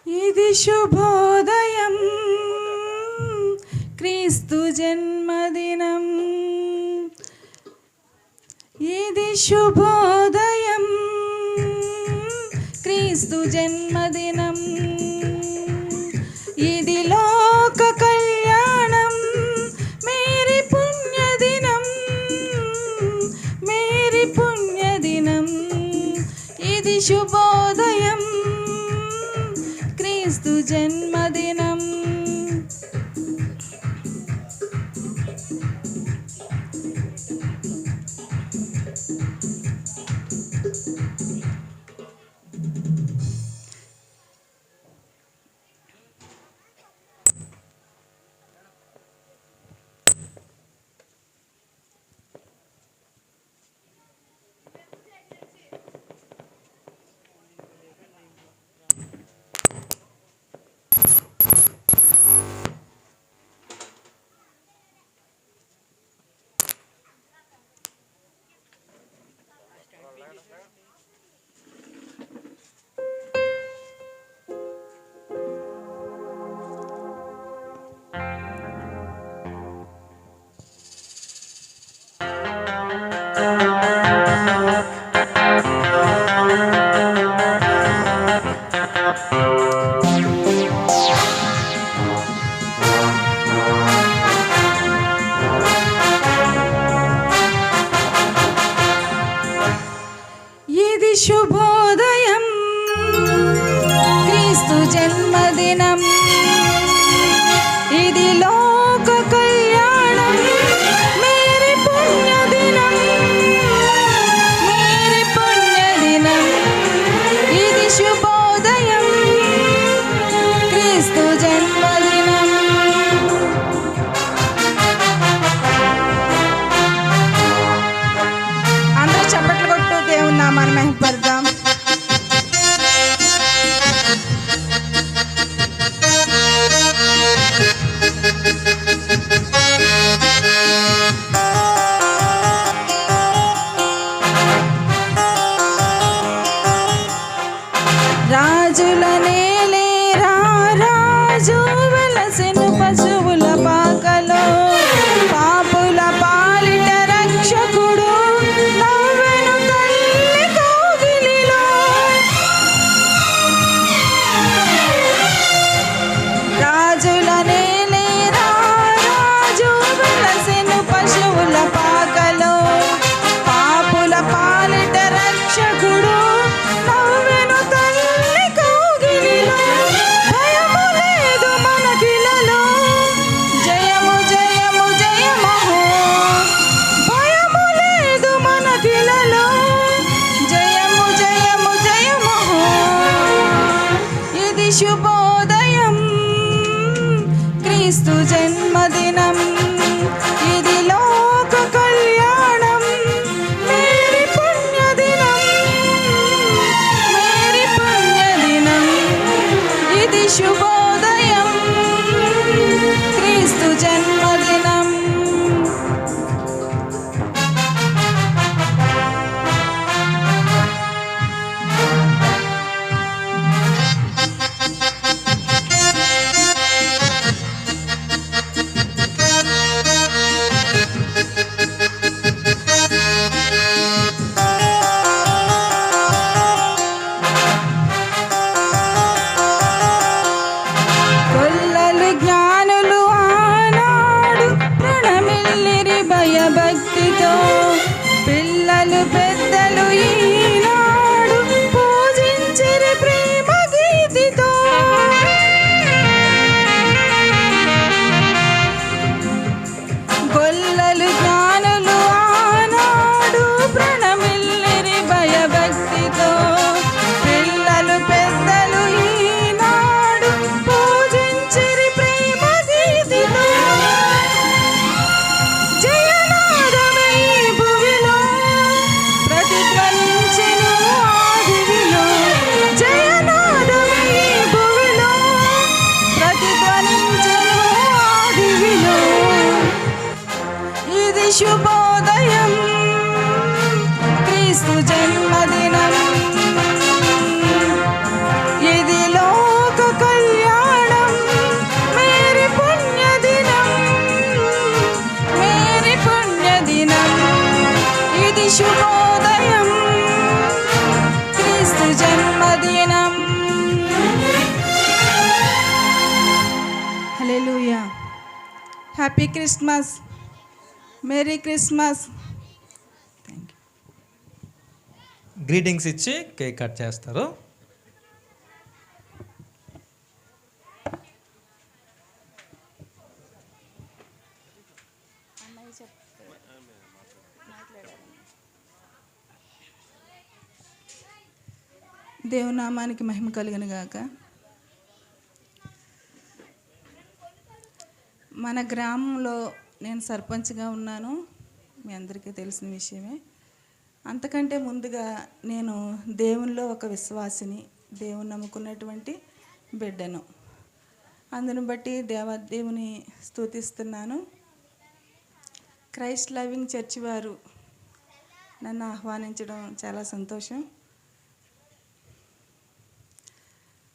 ఇది శుభోదయం, క్రీస్తు జన్మదినం. ఇది శుభోదయం, క్రీస్తు జన్మదినం. ఇది లోక కళ్యాణం, మేరీ పుణ్యదినం, మేరీ పుణ్యదినం. ఇది శుభోదయం, క్రీస్తు జన్మదినం. ఇది శుభోదయం, క్రీస్తు జన్మదినం. ఇది లోక కళ్యాణం, మేరీ పుణ్యదినం, మేరీ పుణ్యదినం. ఇది శుభోదయం, క్రీస్తు జన్మదినం. అందరూ చప్పట్లు కొట్టు దేవుని నామాన్ని మహిమపరుద్దాం. రాజుల నేలేరా రాజు వెలసెను పశువుల పాకలో, పాపుల పాలిట రక్షకుడు నవ్వెను తల్లి కౌగిలిలో. రాజుల నేలేరా రాజు వెలసెను పశువుల పాకలో, పాపుల పాలిట రక్షకుడు నవ్వెను తల్లి కౌగిలిలో. భయము లేదు మనకిలలో, జయము జయము జయమహో. భయము లేదు మనకిలలో, జయము జయము జయమహో. ఇది శుభోదయం, క్రీస్తు జన్మదినం. ఇది లోక కళ్యాణం, మేరీ పుణ్యదినం, మేరీ పుణ్యదినం. ఇది శుభోదయం, క్రీస్తు జన్మదినం. Happy Christmas, Mary Christmas. Thank you. Greetings ఇచ్చి కేక్ కట్ చేస్తారు. దేవుని నామానికి మహిమ కలుగును గాక. మన గ్రామంలో నేను సర్పంచ్గా ఉన్నాను, మీ అందరికీ తెలిసిన విషయమే. అంతకంటే ముందుగా నేను దేవునిలో ఒక విశ్వాసిని, దేవుని నమ్ముకున్నటువంటి బిడ్డను. అందును బట్టి దేవుని స్తుతిస్తున్నాను. క్రైస్ట్ లవింగ్ చర్చ్ వారు నన్ను ఆహ్వానించడం చాలా సంతోషం.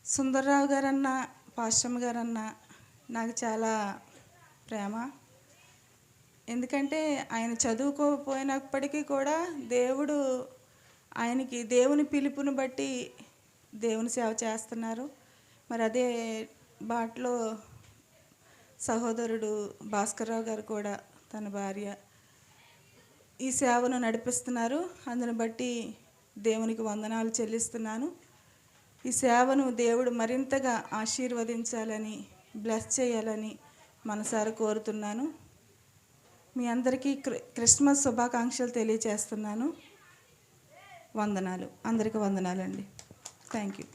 సుందర్రావు గారన్న, పాస్టమ్ గారన్న నాకు చాలా ప్రేమ. ఎందుకంటే ఆయన చదువుకోపోయినప్పటికీ కూడా దేవుడు ఆయనకి దేవుని పిలుపుని బట్టి దేవుని సేవ చేస్తున్నారు. మరి అదే బాటలో సహోదరుడు భాస్కర్రావు గారు కూడా తన భార్య ఈ సేవను నడిపిస్తున్నారు. అందుని బట్టి దేవునికి వందనాలు చెల్లిస్తున్నాను. ఈ సేవను దేవుడు మరింతగా ఆశీర్వదించాలని, బ్లెస్ చేయాలని మనసారా కోరుతున్నాను. మీ అందరికీ క్రిస్మస్ శుభాకాంక్షలు తెలియచేస్తున్నాను. వందనాలు, అందరికీ వందనాలండి. Thank you.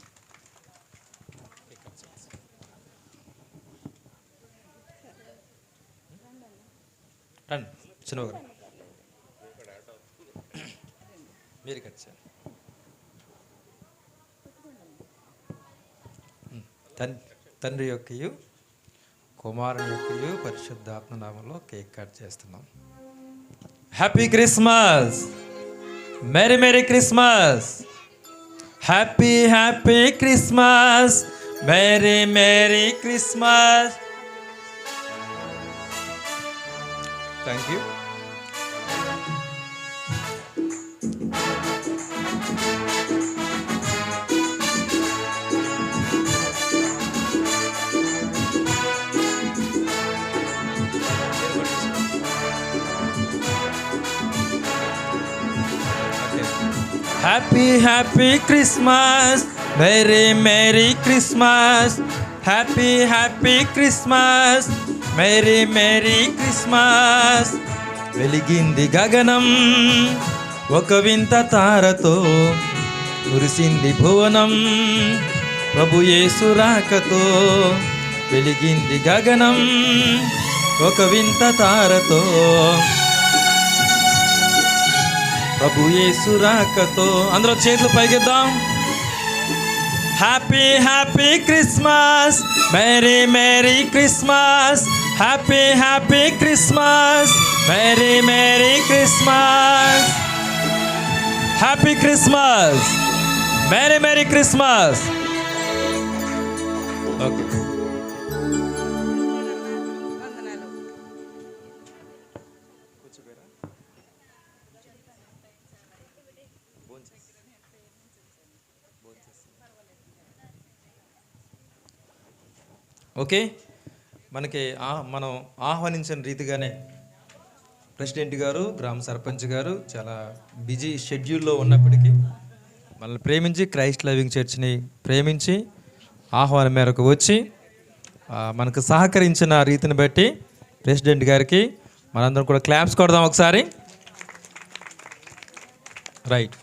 మీరు కట్ చేయండి. తండ్రి యొక్కయు కుమారుని యొక్కయు పరిశుద్ధాత్మ నామంలో కేక్ కట్ చేస్తున్నాం. Happy Christmas, merry merry Christmas, happy happy Christmas, merry merry Christmas. Thank you. Happy happy Christmas, Merry Merry Christmas, Happy happy Christmas, Merry Merry Christmas. వెలిగింది గగనం ఒక వింత తారతో, కురిసింది భువనం ప్రభు యేసు రాకతో. వెలిగింది గగనం ఒక వింత తారతో, ప్రభు యేసు రాకతో. అందరూ చేతులు పైకిద్దాం. Happy happy Christmas, merry merry Christmas, happy happy Christmas, merry merry Christmas. Happy Christmas, merry merry Christmas. Okay. Okay, మనకి మనం ఆహ్వానించిన రీతిగానే ప్రెసిడెంట్ గారు, గ్రామ సర్పంచ్ గారు చాలా బిజీ షెడ్యూల్లో ఉన్నప్పటికీ మనల్ని ప్రేమించి, క్రైస్ట్ లవింగ్ చర్చ్ని ప్రేమించి ఆహ్వానం మేరకు వచ్చి మనకు సహకరించిన రీతిని బట్టి ప్రెసిడెంట్ గారికి మనందరం కూడా క్లాప్స్ కొడదాం ఒకసారి. రైట్.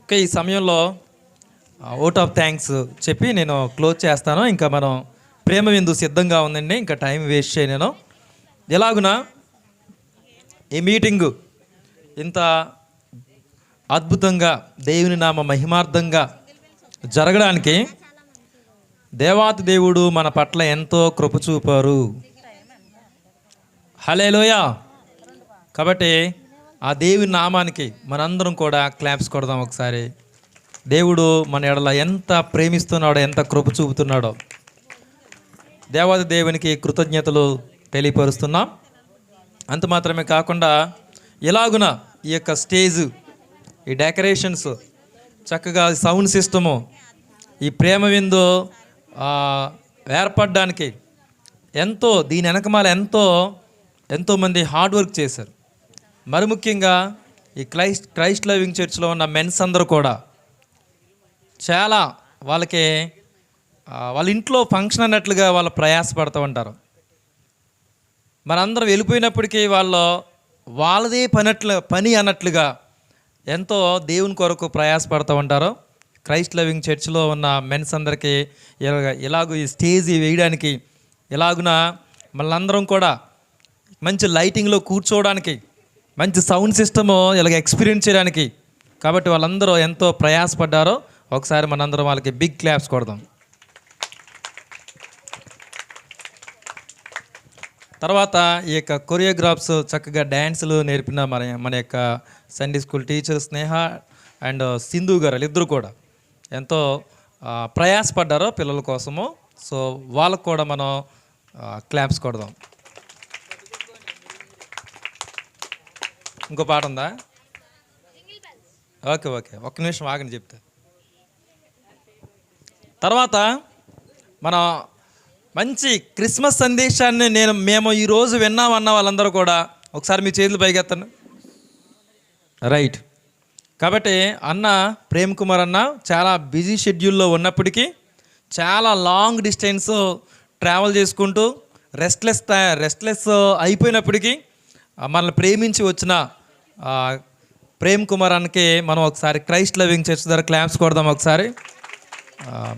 ఓకే, ఈ సమయంలో ఓట్ ఆఫ్ థ్యాంక్స్ చెప్పి నేను క్లోజ్ చేస్తాను. ఇంకా మనం ప్రేమ విందు సిద్ధంగా ఉందండి, ఇంకా టైం వేస్ట్ చేయను. ఎలాగునా ఈ మీటింగు ఇంత అద్భుతంగా దేవుని నామ మహిమార్థంగా జరగడానికి దేవాతి దేవుడు మన పట్ల ఎంతో కృప చూపారు. హల్లెలూయా. కాబట్టి ఆ దేవుని నామానికి మనందరం కూడా క్లాప్స్ కొడదాం ఒకసారి. దేవుడు మన ఎడల ఎంత ప్రేమిస్తున్నాడో, ఎంత కృప చూపుతున్నాడో దేవాది దేవునికి కృతజ్ఞతలు తెలియపరుస్తున్నాం. అంత మాత్రమే కాకుండా ఇలాగున ఈ యొక్క స్టేజు, ఈ డెకరేషన్స్, చక్కగా సౌండ్ సిస్టము, ఈ ప్రేమ విందు ఏర్పడడానికి దీని వెనకమాల ఎంతోమంది హార్డ్ వర్క్ చేశారు. మరి ముఖ్యంగా ఈ క్రైస్ట్ లవింగ్ చర్చ్లో ఉన్న మెన్స్ అందరూ కూడా చాలా వాళ్ళకి వాళ్ళ ఇంట్లో ఫంక్షన్ అన్నట్లుగా వాళ్ళు ప్రయాసపడుతూ ఉంటారు. మనందరం వెళ్ళిపోయినప్పటికీ వాళ్ళదే పని అన్నట్లుగా ఎంతో దేవుని కొరకు ప్రయాసపడుతూ ఉంటారు. క్రైస్ట్ లవింగ్ చర్చ్లో ఉన్న మెన్స్ అందరికీ ఇలాగూ ఈ స్టేజ్ వేయడానికి, ఇలాగున మనందరం కూడా మంచి లైటింగ్లో కూర్చోవడానికి, మంచి సౌండ్ సిస్టము ఇలాగ ఎక్స్పీరియన్స్ చేయడానికి, కాబట్టి వాళ్ళందరూ ఎంతో ప్రయాసపడ్డారో ఒకసారి మనందరం వాళ్ళకి బిగ్ క్లాప్స్ కొడదాం. తర్వాత ఈ యొక్క కొరియోగ్రాఫ్స్ చక్కగా డ్యాన్సులు నేర్పిన మన యొక్క Sunday school teacher Sneha and Sindhu గారు ఇద్దరు కూడా ఎంతో ప్రయాసపడ్డారో పిల్లల కోసము. సో వాళ్ళకు కూడా మనం క్లాప్స్ కొడదాం. ఇంకో పాట ఉందా? ఓకే ఒక్క నిమిషం ఆగని చెప్తా. తర్వాత మన మంచి క్రిస్మస్ సందేశాన్ని మేము ఈరోజు విన్నామన్న వాళ్ళందరూ కూడా ఒకసారి మీ చేతులు పైకెత్తండి. రైట్. కాబట్టి అన్న ప్రేమ్ కుమార్ అన్న చాలా బిజీ షెడ్యూల్లో ఉన్నప్పటికీ చాలా లాంగ్ డిస్టెన్స్ ట్రావెల్ చేసుకుంటూ రెస్ట్లెస్ అయిపోయినప్పటికీ మనల్ని ప్రేమించి వచ్చిన ప్రేమ్ కుమార్ అన్నకి మనం ఒకసారి క్రైస్ట్ లవింగ్ చర్చ్ ద్వారా క్లాప్స్ కొడదాం. ఒకసారి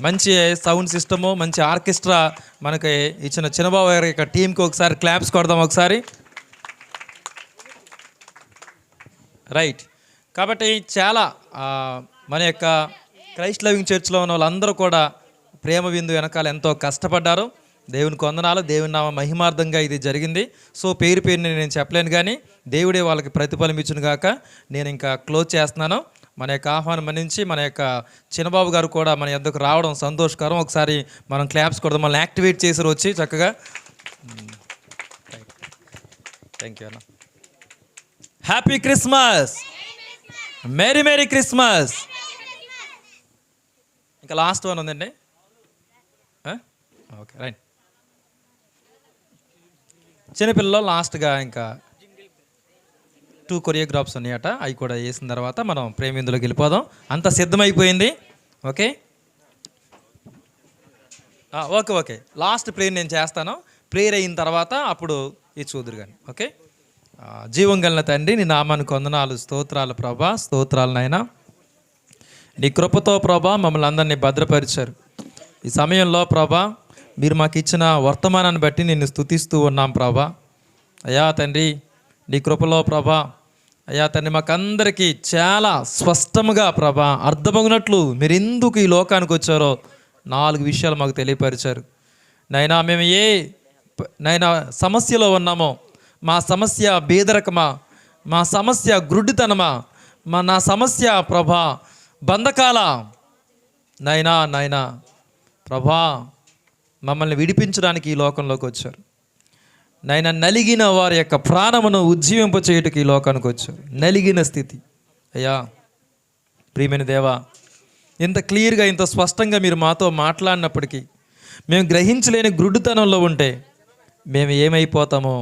మంచి సౌండ్ సిస్టము, మంచి ఆర్కెస్ట్రా మనకి ఇచ్చిన చిన్నబాబు గారి యొక్క టీంకి ఒకసారి క్లాప్స్ కొడదాం ఒకసారి. రైట్. కాబట్టి చాలా మన యొక్క క్రైస్ట్ లవింగ్ చర్చ్లో ఉన్న వాళ్ళందరూ కూడా ప్రేమ విందు వెనకాల ఎంతో కష్టపడ్డారు. దేవునికి వందనాలు. దేవుని నామ మహిమార్థంగా ఇది జరిగింది. సో పేరుని నేను చెప్పలేను, కానీ దేవుడే వాళ్ళకి ప్రతిఫలం ఇచ్చును గాక. నేను ఇంకా క్లోజ్ చేస్తున్నాను. మన యొక్క ఆహ్వానం మన్నించి మన యొక్క చిన్నబాబు గారు కూడా మన యొద్దకు రావడం సంతోషకరం. ఒకసారి మనం క్లాప్స్ కొడదాం. మనల్ని యాక్టివేట్ చేసారు వచ్చి చక్కగా. థ్యాంక్ యూ అన్న. Happy Christmas, merry Christmas. ఇంకా లాస్ట్ వన్ ఉందండి. Okay right. చిన్నపిల్లలు లాస్ట్గా ఇంకా 2 కొరియోగ్రాఫ్స్ ఉన్నాయట, అవి కూడా వేసిన తర్వాత మనం ప్రేమిందులోకి వెళ్ళిపోదాం. అంతా సిద్ధమైపోయింది. ఓకే ఓకే లాస్ట్ ప్రేయర్ నేను చేస్తాను. ప్రేయర్ అయిన తర్వాత అప్పుడు ఇది చూదురు కానీ. ఓకే. జీవం కలిగిన తండ్రి, నీ నామానికి వందనాలు, స్తోత్రాలు ప్రభా, స్తోత్రాలు నాయనా. నీ కృపతో ప్రభా మమ్మల్ని అందరినీ భద్రపరిచారు. ఈ సమయంలో ప్రభా మీరు మాకు ఇచ్చిన వర్తమానాన్ని బట్టి నిన్ను స్తుతిస్తూ ఉన్నాం ప్రభా. అయ్యా తండ్రి, నీ కృపలో ప్రభా, అయ్యా తండ్రి మాకందరికీ చాలా స్పష్టముగా ప్రభా అర్థమగినట్లు మీరు ఎందుకు ఈ లోకానికి వచ్చారో 4 విషయాలు మాకు తెలియపరిచారు నైనా. మేము నైనా సమస్యలో ఉన్నామో, మా సమస్య బేదరకమా, మా సమస్య గ్రుడ్డితనమా, నా సమస్య ప్రభా బంధకాల నాయనా ప్రభా మమ్మల్ని విడిపించడానికి ఈ లోకంలోకి వచ్చారు నాయన. నలిగిన వారి యొక్క ప్రాణమును ఉజ్జీవింప చేయుటకు ఈ లోకానికి వచ్చారు. నలిగిన స్థితి అయ్యా ప్రియమైన దేవా, ఇంత క్లియర్గా ఇంత స్పష్టంగా మీరు మాతో మాట్లాడినప్పటికీ మేము గ్రహించలేని గ్రుడ్డుతనంలో ఉంటే మేము ఏమైపోతామో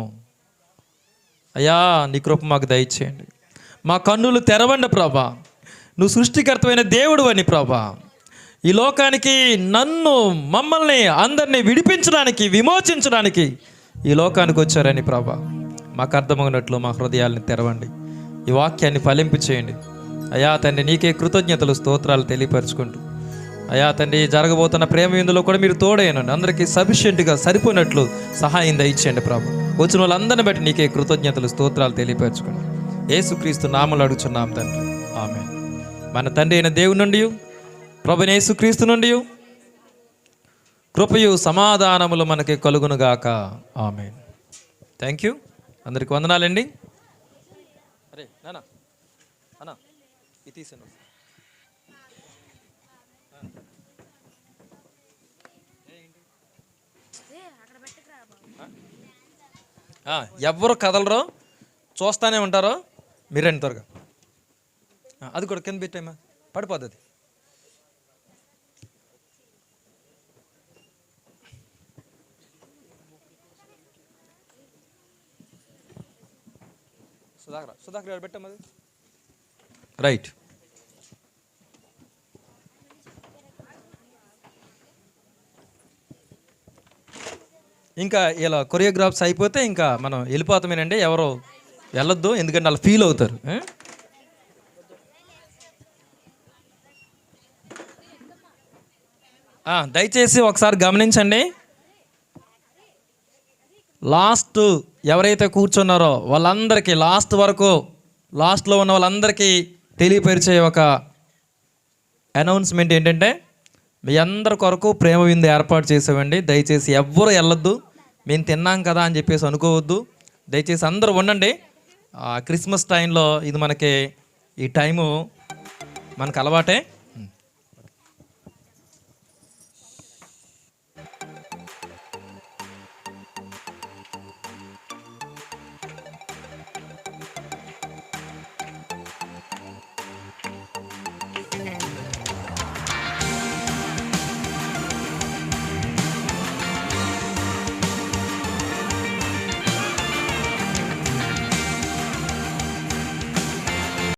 అయ్యా నీ కృప మాకు దయచేయండి. మా కన్నులు తెరవండి ప్రభా. నువ్వు సృష్టికర్తమైన దేవుడు అని ప్రభా. ఈ లోకానికి మమ్మల్ని అందరినీ విడిపించడానికి, విమోచించడానికి ఈ లోకానికి వచ్చారని ప్రభా మాకు అర్థమవునట్లు మా హృదయాల్ని తెరవండి. ఈ వాక్యాన్ని ఫలింపు చేయండి అయ్యా తండ్రి. నీకే కృతజ్ఞతలు, స్తోత్రాలు తెలియపరచుకుంటూ అయ్యా తండ్రి జరగబోతున్న ప్రేమ విందులో కూడా మీరు తోడైనండి. అందరికీ సఫిషియెంట్గా సరిపోయినట్లు సహాయం దయచేయండి ప్రభా. వచ్చిన వాళ్ళందరిని బట్టి నీకే కృతజ్ఞతలు, స్తోత్రాలు తెలియపరచుకోండి. యేసుక్రీస్తు నామములో అడుగుచున్నాం తండ్రి, ఆమేన్. మన తండ్రి అయిన దేవుని నుండి, ప్రభువైన యేసుక్రీస్తు నుండి కృపయు సమాధానములు మనకి కలుగునుగాక, ఆమేన్. Thank you. అందరికి వందనాలండి. అరే నానా అన్నా ఇది తీసాను. ఎవ్వరు కదలరో, చూస్తానే ఉంటారో. మీరండి త్వరగా. అది కూడా కింద పెట్టేమా, పడిపోద్ది. సుధాకర్ పెట్టమ్మది. రైట్. ఇంకా ఇలా కొరియోగ్రాఫ్స్ అయిపోతే ఇంకా మనం వెళ్ళిపోతామేనండి. ఎవరు వెళ్ళొద్దు, ఎందుకంటే వాళ్ళు ఫీల్ అవుతారు. దయచేసి ఒకసారి గమనించండి. లాస్ట్ ఎవరైతే కూర్చున్నారో వాళ్ళందరికీ లాస్ట్ వరకు, లాస్ట్లో ఉన్న వాళ్ళందరికీ తెలియపరిచే ఒక అనౌన్స్మెంట్ ఏంటంటే, మీ అందరి కొరకు ప్రేమ విందు ఏర్పాటు చేసామండి. దయచేసి ఎవ్వరూ వెళ్ళొద్దు, మేము తిన్నాం కదా అని చెప్పేసి అనుకోవద్దు. దయచేసి అందరూ ఉండండి. క్రిస్మస్ టైంలో ఇది మనకి ఈ టైము మనకు అలవాటే.